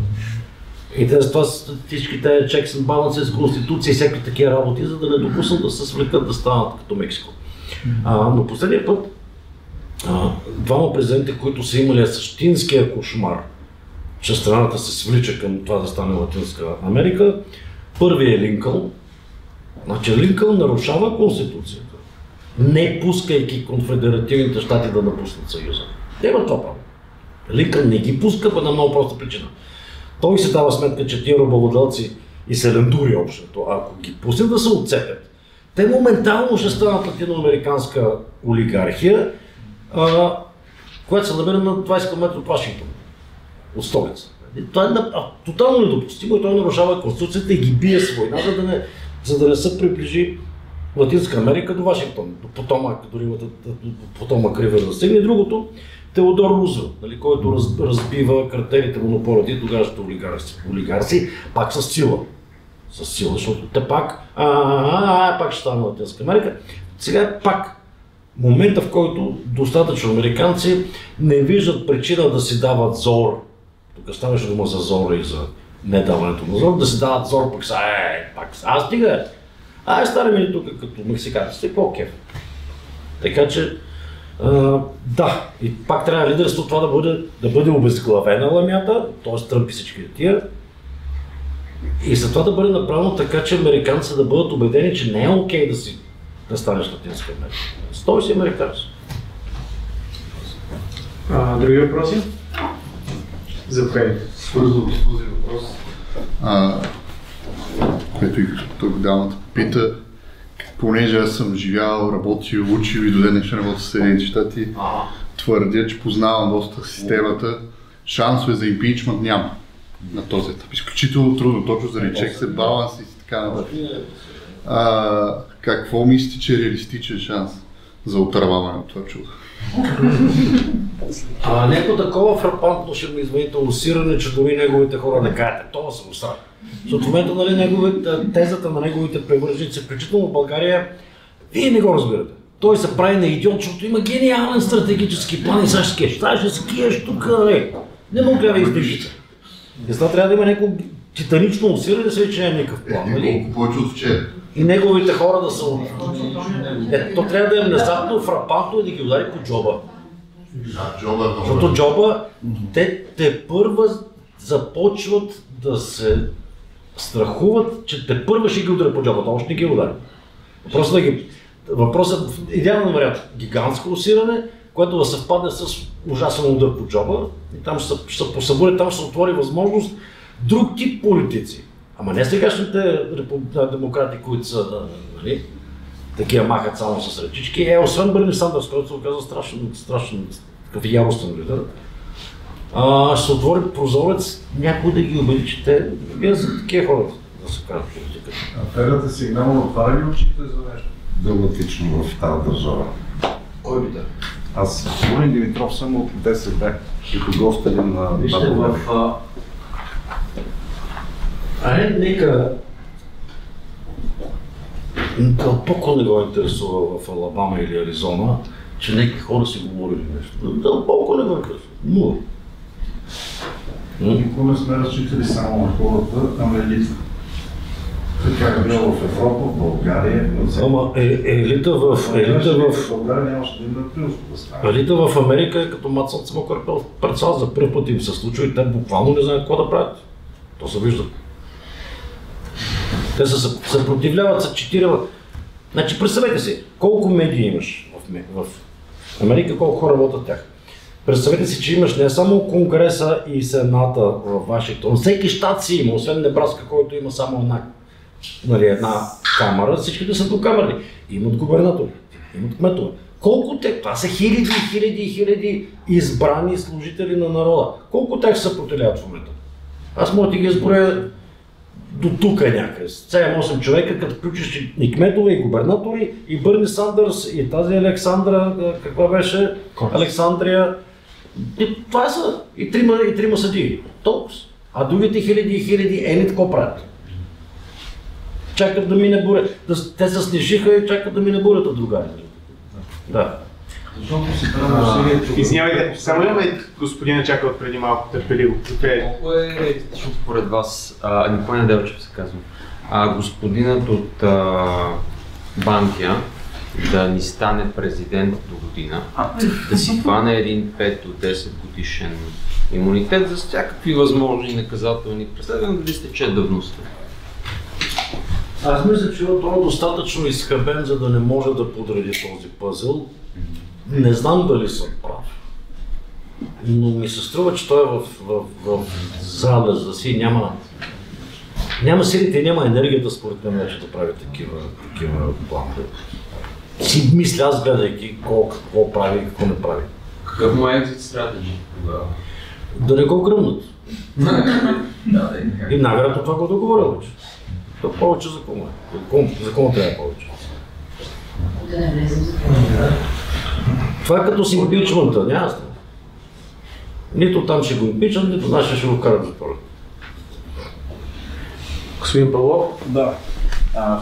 И те за това всички тези checks and balances, конституции и всякакви такива работи, за да не допуснат да се свлекат да станат като Мексико. Но последния път двама президенти, които са имали същинския кошмар, че страната се свлича към това да стане Латинска Америка, първият е Линкълн. Значи Линкълн нарушава Конституцията, не пускайки конфедеративните щати да напуснат Съюза. Те имат това право. Линкълн не ги пуска по една много проста причина. Той се дава сметка, че тия робовладелци и селендури общото, ако ги пуснат да се отцепят, те моментално ще станат латиноамериканска олигархия, която се намира на 20 км от Вашингтон, от столица. Това е тотално недопустимо и той нарушава Конституцията и ги бие с война, за да не се приближи Латинска Америка до Вашингтон, до Потомак, дори Потомак Ривер да стигне. Другото, Теодор Рузвелт, нали, който разбива картелите, монополите и тогавашните олигарси, пак с сила. С сила, защото те пак ще стане Латинска Америка. Сега пак момента, в който достатъчно американци не виждат причина да си дават зор. Тук ставаше дума за зор и за недаването на зор, да си дават зор, пак стига. Стараме ли тук като мексиканците, по-кеф. Така че, да, и пак трябва лидерство това да бъде обезглавена ламята, т.е. Тръмп и всички тия. И след това да бъде направено така, че американците да бъдат убедени, че не е окей да станеш Латинска Америка. Стой си американци. Други въпроси? Заповядайте. Свързано с този въпрос, което и тук дамата пита, понеже аз съм живял, работил, учил и до ден днешен работя в Съединените щати, твърдя, че познавам доста системата, шансове за импичмент няма на този етап. Изключително трудно, точно заради чекс and balance и така нататък. Какво мислите, че е реалистичен шанс за отърваване от това чудо? Някакво такова фрапантно ще ми извините лосиране, че дори неговите хора не кажете, това са усрани. Защото в момента, нали, тезата на неговите привърженици, включително в България, вие не го разбирате. Той се прави на идиот, защото има гениален стратегически план и сега ще скеш. Сега ще скиеш тук, не му гледа издръжица. И това трябва да има някакво титанично усилие да се вече няма никакъв план, нали? Повече от вчера. И неговите хора да са... То трябва да е внезапно, фрапантно и да ги удари по джоба. Защото джоба, те първа започват да се страхуват, че те първа ще ги удари по джоба, това още не ги удари. Въпросът е идеален вариант, гигантско усиране, което да съвпадне с ужасен удар по джоба и там ще се посъбуди, там ще се отвори възможност друг тип политици. Ама не сегашните демократи, които са, нали, такива махат само с ръчички. Освен Бърни Сандърс, който се оказа страшно такъв яростен лидер, ще се отвори прозорец някой да ги убеди, че те са такива хора да се карат политиката. Аферата Сигнал отваря ли очите за нещо? драматично в тази държава. Кой би да? Аз, Волин Димитров, съм от ДСБ, като гостелин на Вижте, нека дълбоко не го интересува в Алабама или Аризона, че някакви хора си говорили нещо. Дълбоко не го интересува. Нула. Никога не сме разчитали само на хората, ами елита. Така е било в Европа, в България. Ама елита в България нямаше да има плюско да стане. елита в Америка е като мацат смокър пред саз. За първ път им се случва и те буквално не знаят какво да правят. То се вижда. Те се съпротивляват, се читират. Значи представете си, колко медии имаш в Америка, колко хора работят тях. Представете си, че имаш не само Конгреса и Сената в Вашингтон, всеки щат си има, освен Небраска, който има само една камара, всичките са двукамерни. Имат губернатори, имат кметове. Колко те? Това са хиляди избрани служители на народа. Колко тях се съпротивляват в момента? Аз мога да ги изброя до тук някъде. 7-8 човека, като включиш и кметове, и губернатори, и Бърни Сандърс, и тази Александра, каква беше? Александрия. И това са и трима съдии. Толкова. А другите хиляди ели какво правят? Чакат да мине буря. Те се снижиха и чакат да мине бурята другари. Да. Защото си трябва Извинявайте, само имаме господина чакал преди малко търпеливо. Колко е реалистично според вас, Никой Неделчев се казва, господинът от Банкия да ни стане президент до година, да си хване един 5 до 10 годишен имунитет за всякакви възможни наказателни преследвания, да ви стече давността? Аз мисля, че той е достатъчно изхабен, за да не може да подреди този пъзел. Не знам дали съм прав, но ми се струва, че той е в залеза си, няма силите и няма енергията според мен вече да прави такива планове. Си мисля аз, гледайки какво прави и какво не прави. Какъв му е екзит стратегия? Да не го гръмнат. И най-вероятно това го договоря вече. То повече закон е. Закон трябва повече. Това е като с импичмента, няма стане. Нито там ще го импичат, нито нашия ще го карат затвора. Господин Павлов? Да.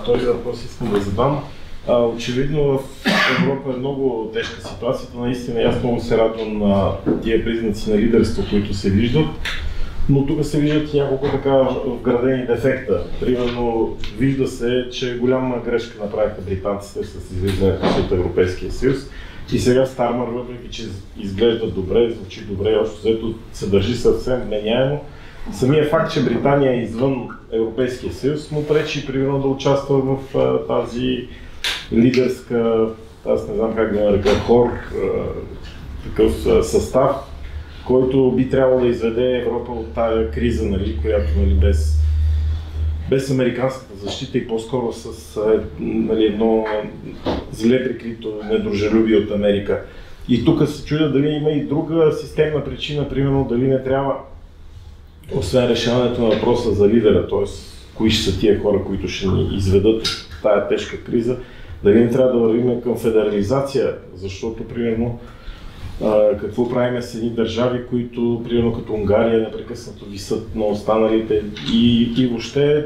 Втори въпрос искам да задам. Очевидно в Европа е много тежка ситуацията. Наистина аз много се радвам на тия признаци на лидерство, които се виждат. Но тук се виждат и няколко така вградени дефекта. Примерно вижда се, че голяма грешка направиха британците с излизането от Европейския съюз. И сега Стармър, въпреки че изглежда добре, звучи добре, още взето се държи съвсем вменяемо. Самия факт, че Британия е извън Европейския съюз, му пречи примерно да участва в тази лидерска, аз не знам как да нарека, хор, такъв състав, който би трябвало да изведе Европа от тая криза, нали, която без американската защита и по-скоро с едно зле прикрито недружелюбие от Америка. И тук се чудя дали има и друга системна причина, примерно дали не трябва, освен решаването на въпроса за лидера, т.е. кои ще са тия хора, които ще ни изведат от тая тежка криза, дали не трябва да вървим към федерализация, защото примерно какво правим с едни държави, които, примерно като Унгария, непрекъснато висят на останалите и въобще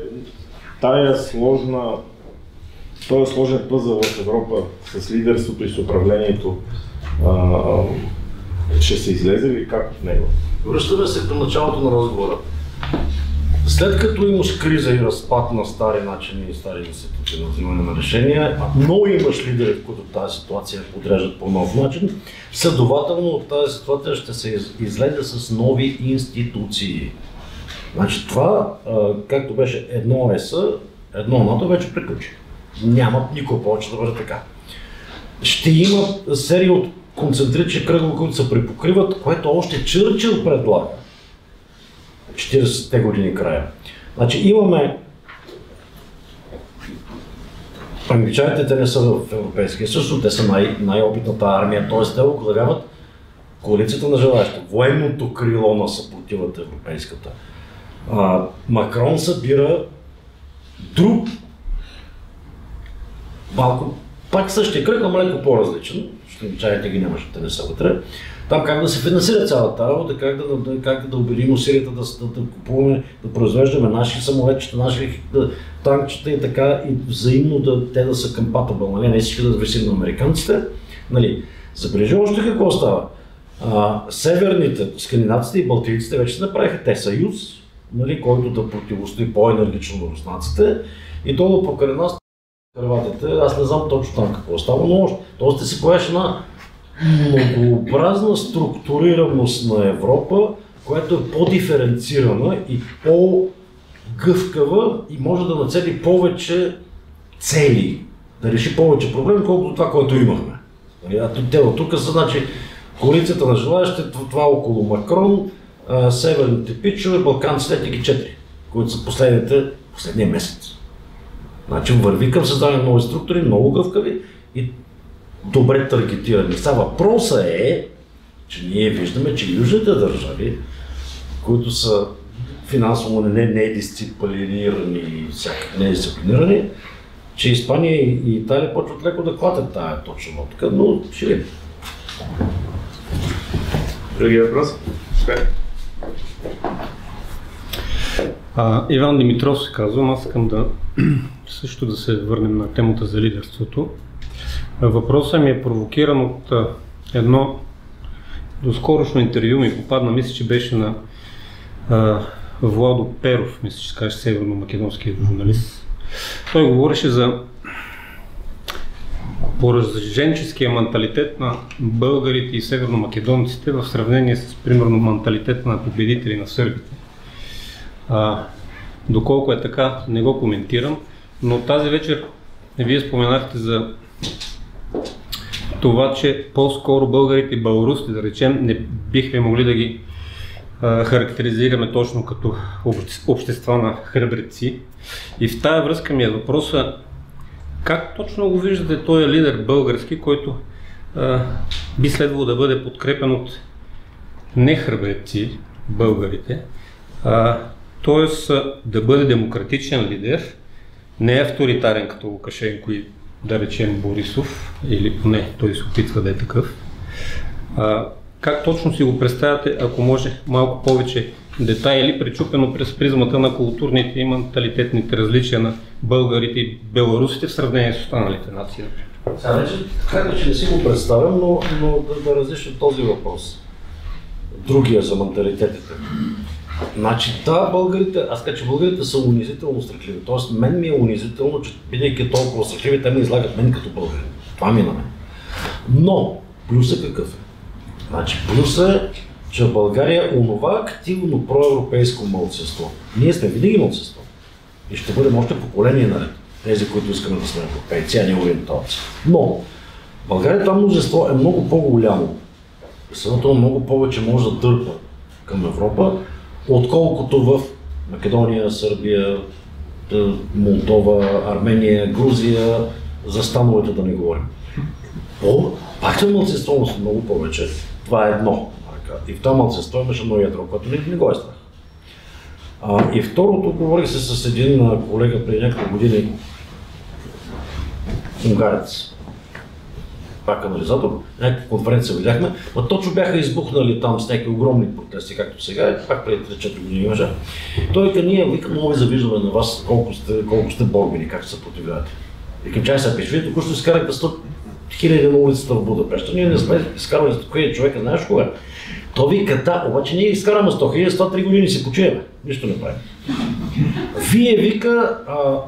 този сложен пъзъл в Европа с лидерството и с управлението ще се излезе ли как от него? Връщаме се към началото на разговора. След като имаш криза и разпад на стари начини и стари институции на взимане на решения, но имаш лидери, които тази ситуация подреждат по нов начин, следователно от тази ситуация ще се излезе с нови институции. Значи това, както беше едно ЕС, едно НАТО вече приключи. Няма никой повече да бъде така. Ще има серия от концентрични кръгове, които се припокриват, което още Чърчил предлага. 40-те години края. Значи имаме... Англичаните, те не са в Европейския съюз, но те са най-опитната армия, т.е. те оглавяват коалицията на желаящи. Военното крило на съпротивата европейската. Макрон събира друг малко Пак същия кръг, но леко по-различен, защото ги нямаше, те не са вътре. Там как да се финансира цялата работа, как да убедим усилията да купуваме, да произвеждаме наши самолетчета, наши танкчета и така, и взаимно те да са compatible, нали? Не всички да зависим на американците. Нали? Забележи още какво става. Северните, скандинавците и балтийците вече се направиха те съюз, нали, който да противостои по-енергично на руснаците и то да покрай нас Хърватите. Аз не знам точно там какво става, но още. Тоест те се появяше една многообразна структурираност на Европа, която е по-диференцирана и по-гъвкава и може да нацели повече цели, да реши повече проблеми, колкото това, което имахме. Те от тук са, значи, коалицията на желаящите, това около Макрон, северните пичове, балканците, ги 4, които са последния месец. Значи върви към създаване нови структури, много гъвкави и добре таргетирани. Сега въпросът е, че ние виждаме, че южните държави, които са финансово недисциплинирани и всякак недисциплинирани, че Испания и Италия почват леко да клатят тая точно нотка, но ще ли. Други въпрос? Иван Димитров се казвам, аз искам също да се върнем на темата за лидерството. Въпросът ми е провокиран от едно доскорошно интервю, ми попадна, мисля, че беше на Владо Перов, мисля, че се каже северно-македонски журналист. Той говореше за пораженческия менталитет на българите и северно-македонците в сравнение с, примерно, менталитет на победители на сърбите. Доколко е така, не го коментирам, но тази вечер вие споменахте за това, че по-скоро българите и белорусите, да речем, не бихме могли да ги характеризираме точно като общества на храбреци. И в тая връзка ми е въпроса, как точно го виждате този лидер български, който би следвало да бъде подкрепен от нехрабреци, българите, т.е. да бъде демократичен лидер, не авторитарен като Лукашенко и, да речем, Борисов, или поне той се опитва да е такъв. Как точно си го представяте, ако може малко повече детайли, пречупено през призмата на културните и менталитетните различия на българите и беларусите в сравнение с останалите нации? Сега вече, така че не си го представям, но да различа този въпрос. Другия за менталитетите. Значи, да, българите, аз кажа, че българите са унизително страхливи. Тоест, мен ми е унизително, че бидейки толкова страхливи, те ме излагат мен като българин. Това ми е на мен. Но, плюсът какъв е? Значи, плюсът е, че в България е онова активно проевропейско малцинство. Ние сме винаги малцинство. И ще бъдем още поколение наред. Тези, които искаме да сме европейци, а не ориенталци. Но, в България това множество е много по-голямо. И следователно много повече може да дърпа към Европа, отколкото в Македония, Сърбия, Молдова, Армения, Грузия, за становете да не говорим. Пак е малцинство, но много повече. Това е едно. И в това малцинство имаше много ядро, което не го е страх. И второто, говорих се с един колега преди няколко години, унгарец, пак анализатор, някаква конференция видяхме, но точно бяха избухнали там с някакви огромни протести, както сега, пак преди 3-4 години имаше. Той вика, ние много ви завиждаме на вас, колко сте борбени, как се съпротивлявате. Викам, чай сега пиш, вие току-що изкарахте 100 000 на улицата в Будапеща, ние не сме изкарвали 100 000 човека, знаеш кога? То вика, да, обаче ние изкараме 100 000, 103 години си почиваме, нищо не правим. Вие вика,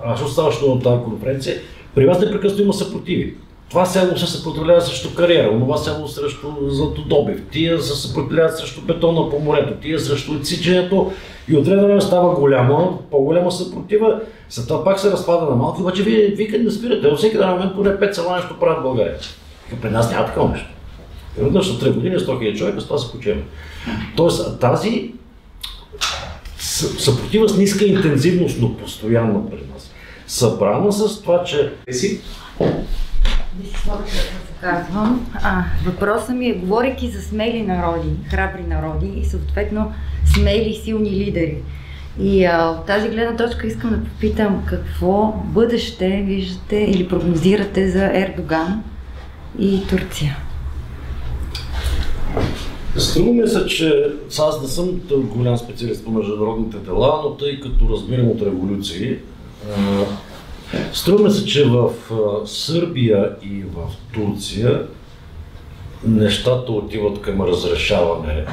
аз оставащо на тази конференция, при вас непрекъснато има съпротиви. Това село се съпротивлява срещу кариера, онова село срещу златодобив, тия се съпротивляват срещу бетона по морето, тия срещу отсичането и от време става голяма, по-голяма съпротива, след това пак се разпада на малки, обаче вие викат не спирате, във всеки даден момент поне 5 села нещо правят в България. При нас няма такова нещо. И веднъж на 3 години 100 000 човека, с това се почиваме. Тоест тази съпротива с ниска интензивност, но постоянно при нас. Събрана с това, че казвам. Въпросът ми е, говорейки за смели народи, храбри народи и съответно смели и силни лидери. И от тази гледна точка искам да попитам какво бъдеще виждате или прогнозирате за Ердоган и Турция? Струва ми се, че аз не съм голям специалист по международните дела, но тъй като разбирам от революции, струва ми се, че в Сърбия и в Турция нещата отиват към разрешаване.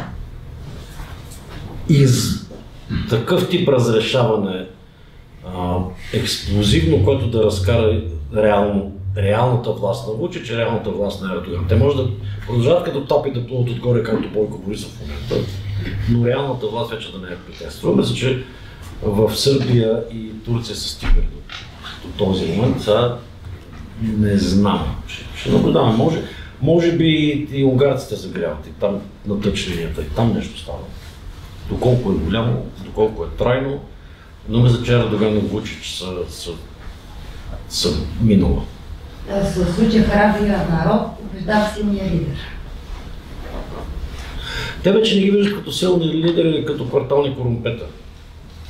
И такъв тип разрешаване експлозивно, което да разкара реалната власт на Вучич и реалната власт на Ердоган. Те може да продължават като топи да плуват отгоре, както Бойко Борисов в момента, но реалната власт вече да не е при тях. Струва се, че в Сърбия и Турция са стигнали до този момент. Сега не знам. Ще наблюдаваме. Може би и унгарците загряват и там на тъч линията, и там нещо става. Доколко е голямо, доколко е трайно, но мисля, че Ердоган и Вучич са минало. В случая храбрия народ побеждава силния лидер. Те вече не ги виждат като силни лидери или като квартални корумпета.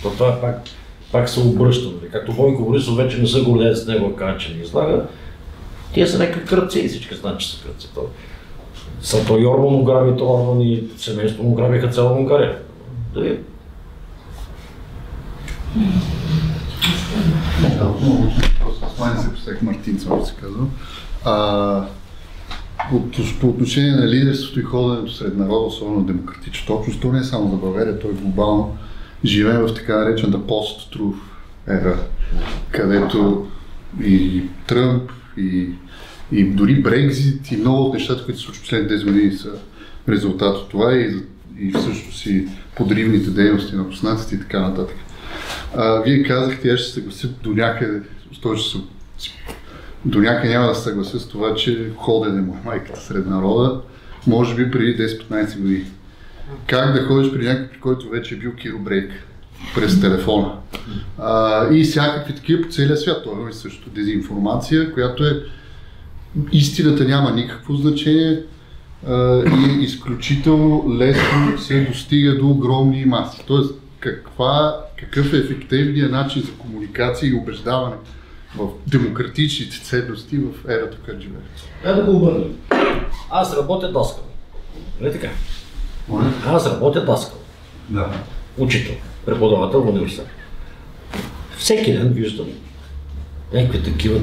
Това е пак се обръща. Както Бойко Борисов вече не се гордее с него, казва, че не излага. Тия са някакви кръци и всички знаят, че са кръци. Той Орбан ограби, то Орбан и семейство му ограбиха цяла Унгария. С мен се поставих Мартин, само се казва. По отношение на лидерството и ходенето сред народа, особено демократичната общност, то не е само за България, то е глобално. Живеем в така наречената пост-труф ера, където и Тръмп, и дори Брекзит и много от нещата, които се случват последните 10 години са резултат от това и също си подривните дейности на руснаците и така нататък. Вие казахте, аз ще се съглася до някъде няма да се съглася с това, че ходене му е майката сред народа, може би преди 10-15 години. Как да ходиш при някакъв, който вече е бил киробрейк през телефона. И всякакви такива по целия свят. Това е също дезинформация, която е истината няма никакво значение и изключително лесно се достига до огромни маси. Тоест, какъв е ефективният начин за комуникация и убеждаване в демократичните ценности в ерата, която живее? Да го обърнем. Аз работя даскал. Не така? Аз работя даскал. Да. Учител, преподавател в университет. Всеки ден виждам някакви такива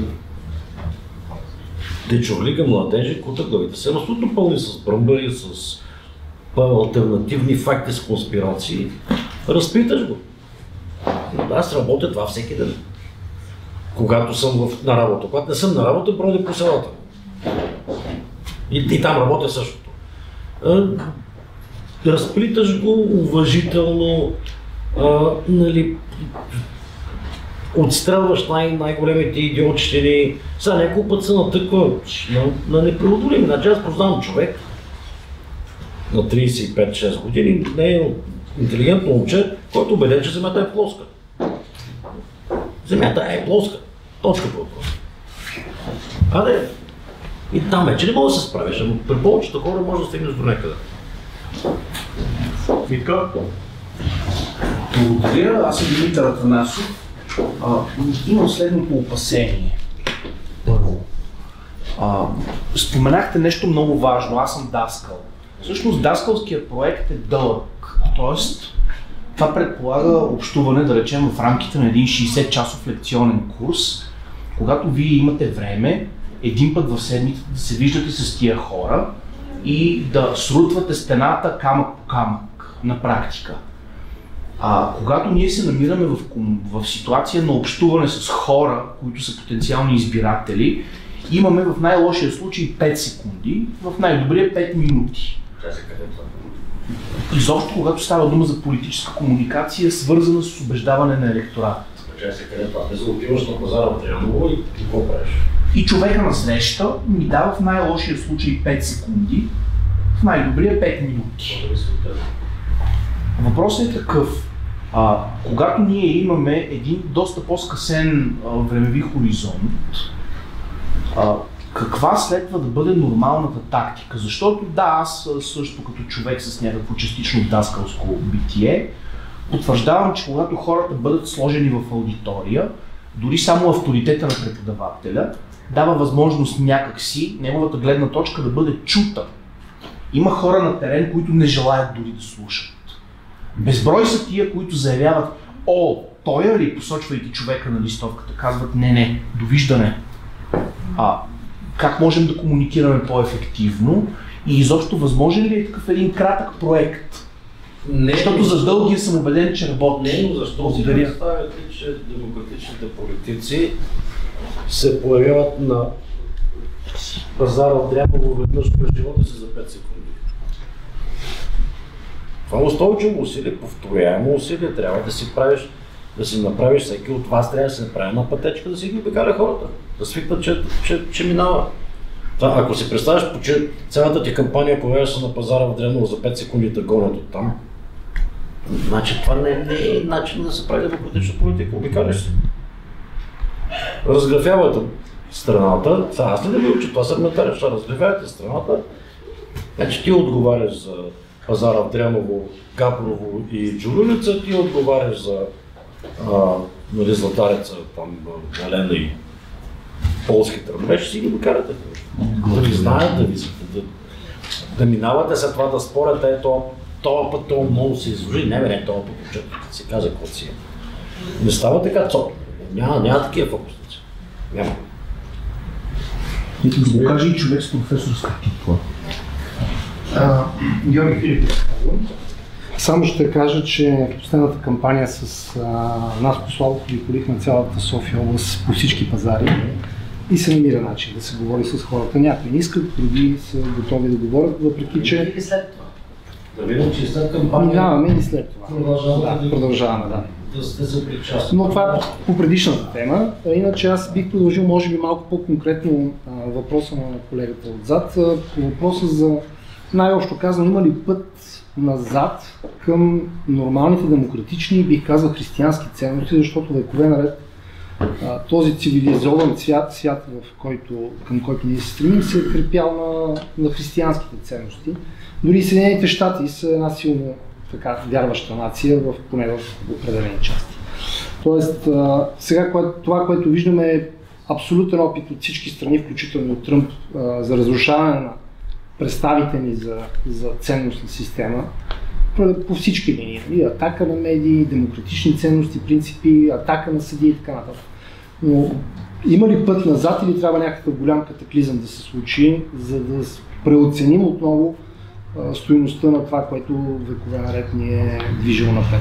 дечурлига младежи, които главите са абсолютно пълни с бръмбари, с алтернативни факти с конспирации. Разпиташ го. Аз работя това всеки ден. Когато съм на работа. Когато не съм на работа, бродя по селата. И там работя същото. Разплиташ го уважително, нали, отстрелваш най-големите идиотщини. Сега няколко път се натъква на непреодолими. Значи аз познавам човек на 35-6 години, не е интелигентно момче, който убеден, че земята е плоска. Земята е плоска. Точка по въпроса. И там вече не мога да се справиш, но при повечето хора може да стигнеш до някъде. Митко? Благодаря, аз съм Димитър Атанасов. Имам следното опасение. Първо, споменахте нещо много важно, аз съм даскал. Всъщност даскалският проект е дълъг, т.е. това предполага общуване, да речем, в рамките на един 60-часов лекционен курс, когато вие имате време, един път в седмицата да се виждате с тия хора и да срутвате стената камък по камък на практика. Когато ние се намираме в ситуация на общуване с хора, които са потенциални избиратели, имаме в най-лошия случай 5 секунди, в най-добрия 5 минути. Изобщо, когато става дума за политическа комуникация, свързана с убеждаване на електората. Отиваш на пазара в Трианово и какво правиш? И човека на среща ми дава в най-лошия случай 5 секунди, в най-добрия 5 минути. Въпросът е такъв. Когато ние имаме един доста по-скъсен времеви хоризонт, каква следва да бъде нормалната тактика? Защото да, аз също като човек с някакво частично даскалско битие, потвърждавам, че когато хората бъдат сложени в аудитория, дори само авторитета на преподавателя дава възможност някакси неговата гледна точка да бъде чута. Има хора на терен, които не желаят дори да слушат. Безброй са тия, които заявяват: "О, той е ли?", посочвайки човека на листовката, казват: "Не, довиждане." Как можем да комуникираме по-ефективно и изобщо възможен ли е такъв един кратък проект? Не, защото за дългия съм убеден, че работи. Не, но защо си представяте, че демократичните политици се появяват на пазара в Дряново веднъж през живота си за 5 секунди? Това устойчиво усилие, повторяемо усилие, трябва да си правиш, да си направиш, всеки от вас трябва да се направи една пътечка, да си ги обикаля хората, да свикнат, че минава. Ако си представяш, че цялата ти кампания появява се на пазара в Дряново за 5 секунди да гонят от там, значи това не е начин да се прави демократична политика, обикаляш си. Разграфявате страната, аз не да ви уча, това са метарища, разграфявате страната, значи ти отговаряш за пазара в Дряново, Габрово и Джурулица, ти отговаряш за Златареца, там Галена и полски тръмбеж, си ги докарате. Да ви знаят, да минавате след това да спорят, този път това много се изложи, не, този път учетът, да си каза какво си е. Не става така цоп, няма такива фокусници. Няма. Нека да го каже и човек с професорска титла. Георги Филипов. Само ще кажа, че последната кампания с нас по Славов обиколихме цялата София област по всички пазари и се намира начин да се говори с хората. Някои не искат, други са готови да говорят, въпреки че... И след това. Да видим, че след кампания... Минаваме и след това. Продължаваме, да. Да сте се причастни. Но това е по предишната тема. Иначе аз бих продължил, може би, малко по-конкретно въпроса на колегата отзад. Въпроса за, най-общо казано, има ли път назад към нормалните демократични, бих казал, християнски ценности, защото векове наред този цивилизован свят към който ние се стремим, се е крепял на християнските ценности. Дори Съединените щати са една силно вярваща нация, поне в определени части. Тоест, сега това, което виждаме, е абсолютен опит от всички страни, включително от Тръмп, за разрушаване на представите ни за ценностна система по всички линии. Атака на медии, демократични ценности, принципи, атака на съдии и така нататък. Но има ли път назад или трябва някакъв голям катаклизъм да се случи, за да преоценим отново стойността на това, което векове наред ни е движило напред?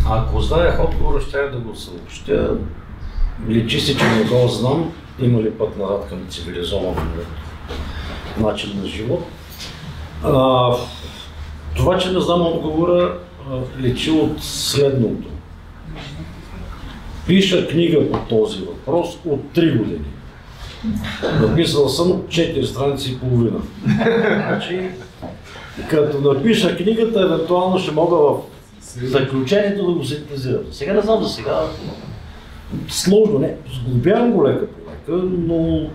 Ако знаех отговора, ще да го съобщя. Личи се, че не го знам. Има ли път назад към цивилизован начин на живот? Това, че не знам отговора, личи от следното. Пиша книга по този въпрос от 3 години. Написал съм 4 страници и половина. Значи, като напиша книгата, евентуално ще мога в заключението да го синтезирам. Сега не знам за сега. Сложно, не. Сглобявам го лека по лека, но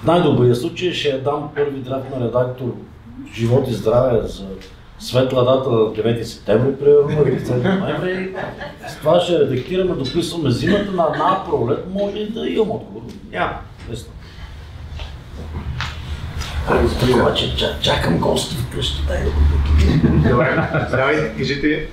най-добрият случай ще дам първи драфт на редактор "Живот и здраве" за светла дата 9 септември, примерно, или 7 ноември. С това ще редактираме, дописваме зимата на една пролет, може и да имам отговор. Няма, лесно. Това, че чакам гости вкъщи, дай да го Добре, здравейте, кажите.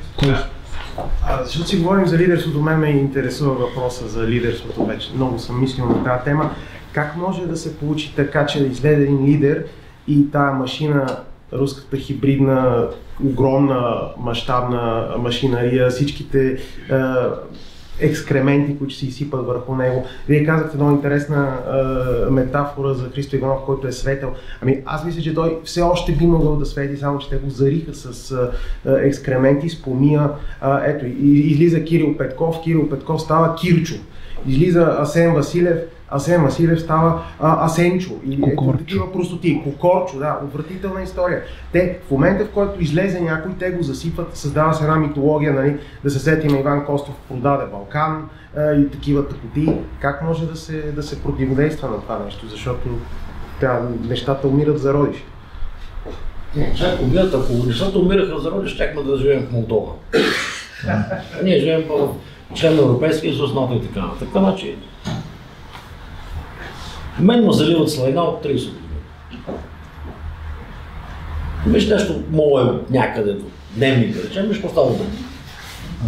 Защото си говорим за лидерството, мен ме интересува въпроса за лидерството вече. Много съм мислил на тази тема. Как може да се получи така, че да излезе един лидер и тая машина, руската хибридна, огромна, мащабна машинария, всичките екскременти, които се изсипат върху него. Вие казахте много интересна метафора за Христо Иванов, който е светел. Ами аз мисля, че той все още би могъл да свети, само че те го зариха с екскременти, с помия. Ето, излиза Кирил Петков става Кирчо. Излиза Асен Василев става Асенчо и такива простоти. Кокорчо, да, отвратителна история. Те в момента, в който излезе някой, те го засипат, създава се една митология, нали, да се сетим Иван Костов продаде Балкан и такива тъпоти. Как може да се противодейства на това нещо, защото нещата умират в зародиш? Сега гледат, ако нещата умираха за роли, щяхме да живеем в Молдова. Ние живеем в член на Европейския съюз, НАТО и така нататък. Значи, мен ме заливат слайна от 30 години. Виж нещо мое някъде до дневник, да речем, виж какво става дума.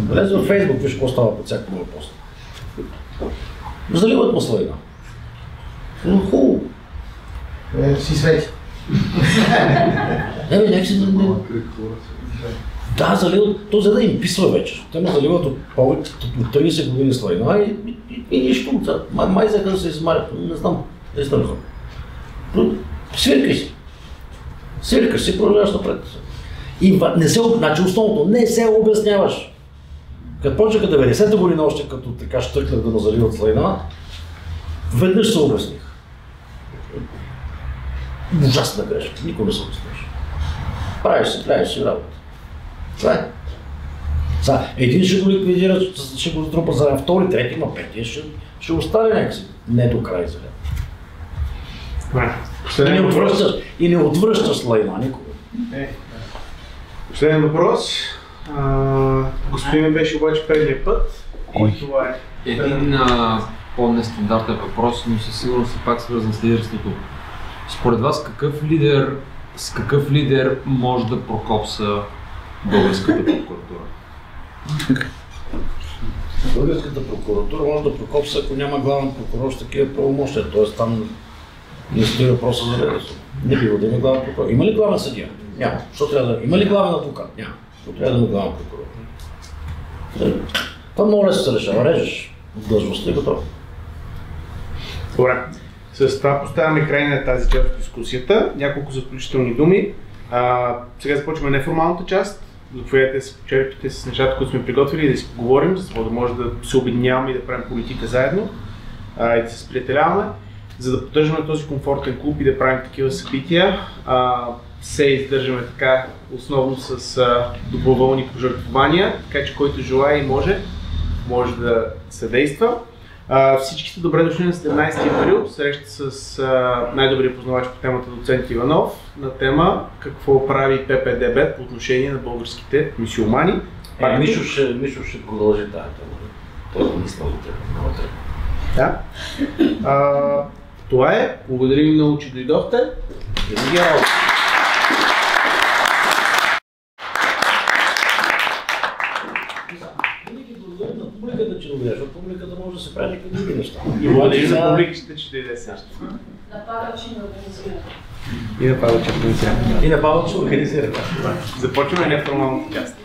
Влезе във Фейсбук, виж какво става под всяко мое пост. Заливат ме слайна. Но хубаво. Си свети. Някакси да, заливат, то за да им писва вече. Те ме заливат от повече от 30 години слайна и нищо. Май взеха да се измарят, не знам. Свиркай си. Свиркаш си, продължаваш напред. И не се, значи основното, не се обясняваш. Като почнаха 90-та година още, като така щъркнах да ме заливат слайна, веднъж се обясних. Ужасна грешка, никой не се обясняваш. Правиш си работа. Това е. Един ще го ликвидира, ще го затрупа за втори, трети, има пети, ще остане някакси не до край за и не отвръщаш слайна никога. Последен въпрос. Господин беше обаче предния път. Това е. Един по-нестандартен въпрос, но със сигурност е пак свързан с лидерството. Според вас с какъв лидер може да прокопса българската прокуратура? Българската прокуратура може да прокопса, ако няма главен прокурор с такива правомощия. Тоест там не стои въпроса за лидерство. Не бива да има главен прокурор. Има ли главен съдия? Няма. Има ли главен адвокат? Няма. Защо трябва да има главен прокурор? Това много лесно се решава. Режеш от длъжността и готово. Добре. С това поставяме край на тази част от дискусията. Няколко заключителни думи. Сега започваме неформалната част. Заповядайте да се почерпите с нещата, които сме приготвили и да си поговорим, за да може да се обединяваме и да правим политика заедно и да се сприятеляваме. За да поддържаме този комфортен клуб и да правим такива събития, се издържаме така основно с доброволни пожертвования, така че който желае и може да съдейства. Всички сте добре дошли на 17 април, среща с най-добрия познавач по темата доцент Иванов на тема какво прави ППДБ по отношение на българските мюсюлмани. Мишо ще продължи тази тема. Той е мисловите. Да. Това е. Благодарим много, че дойдохте. Публиката, че доведеш, от публиката може да се прави някакви други неща. И благодарим за публиката, че дойде сега. На Павел, че организира. И на Павел, че организира. И на Павел, че организира. Започваме неформалната част.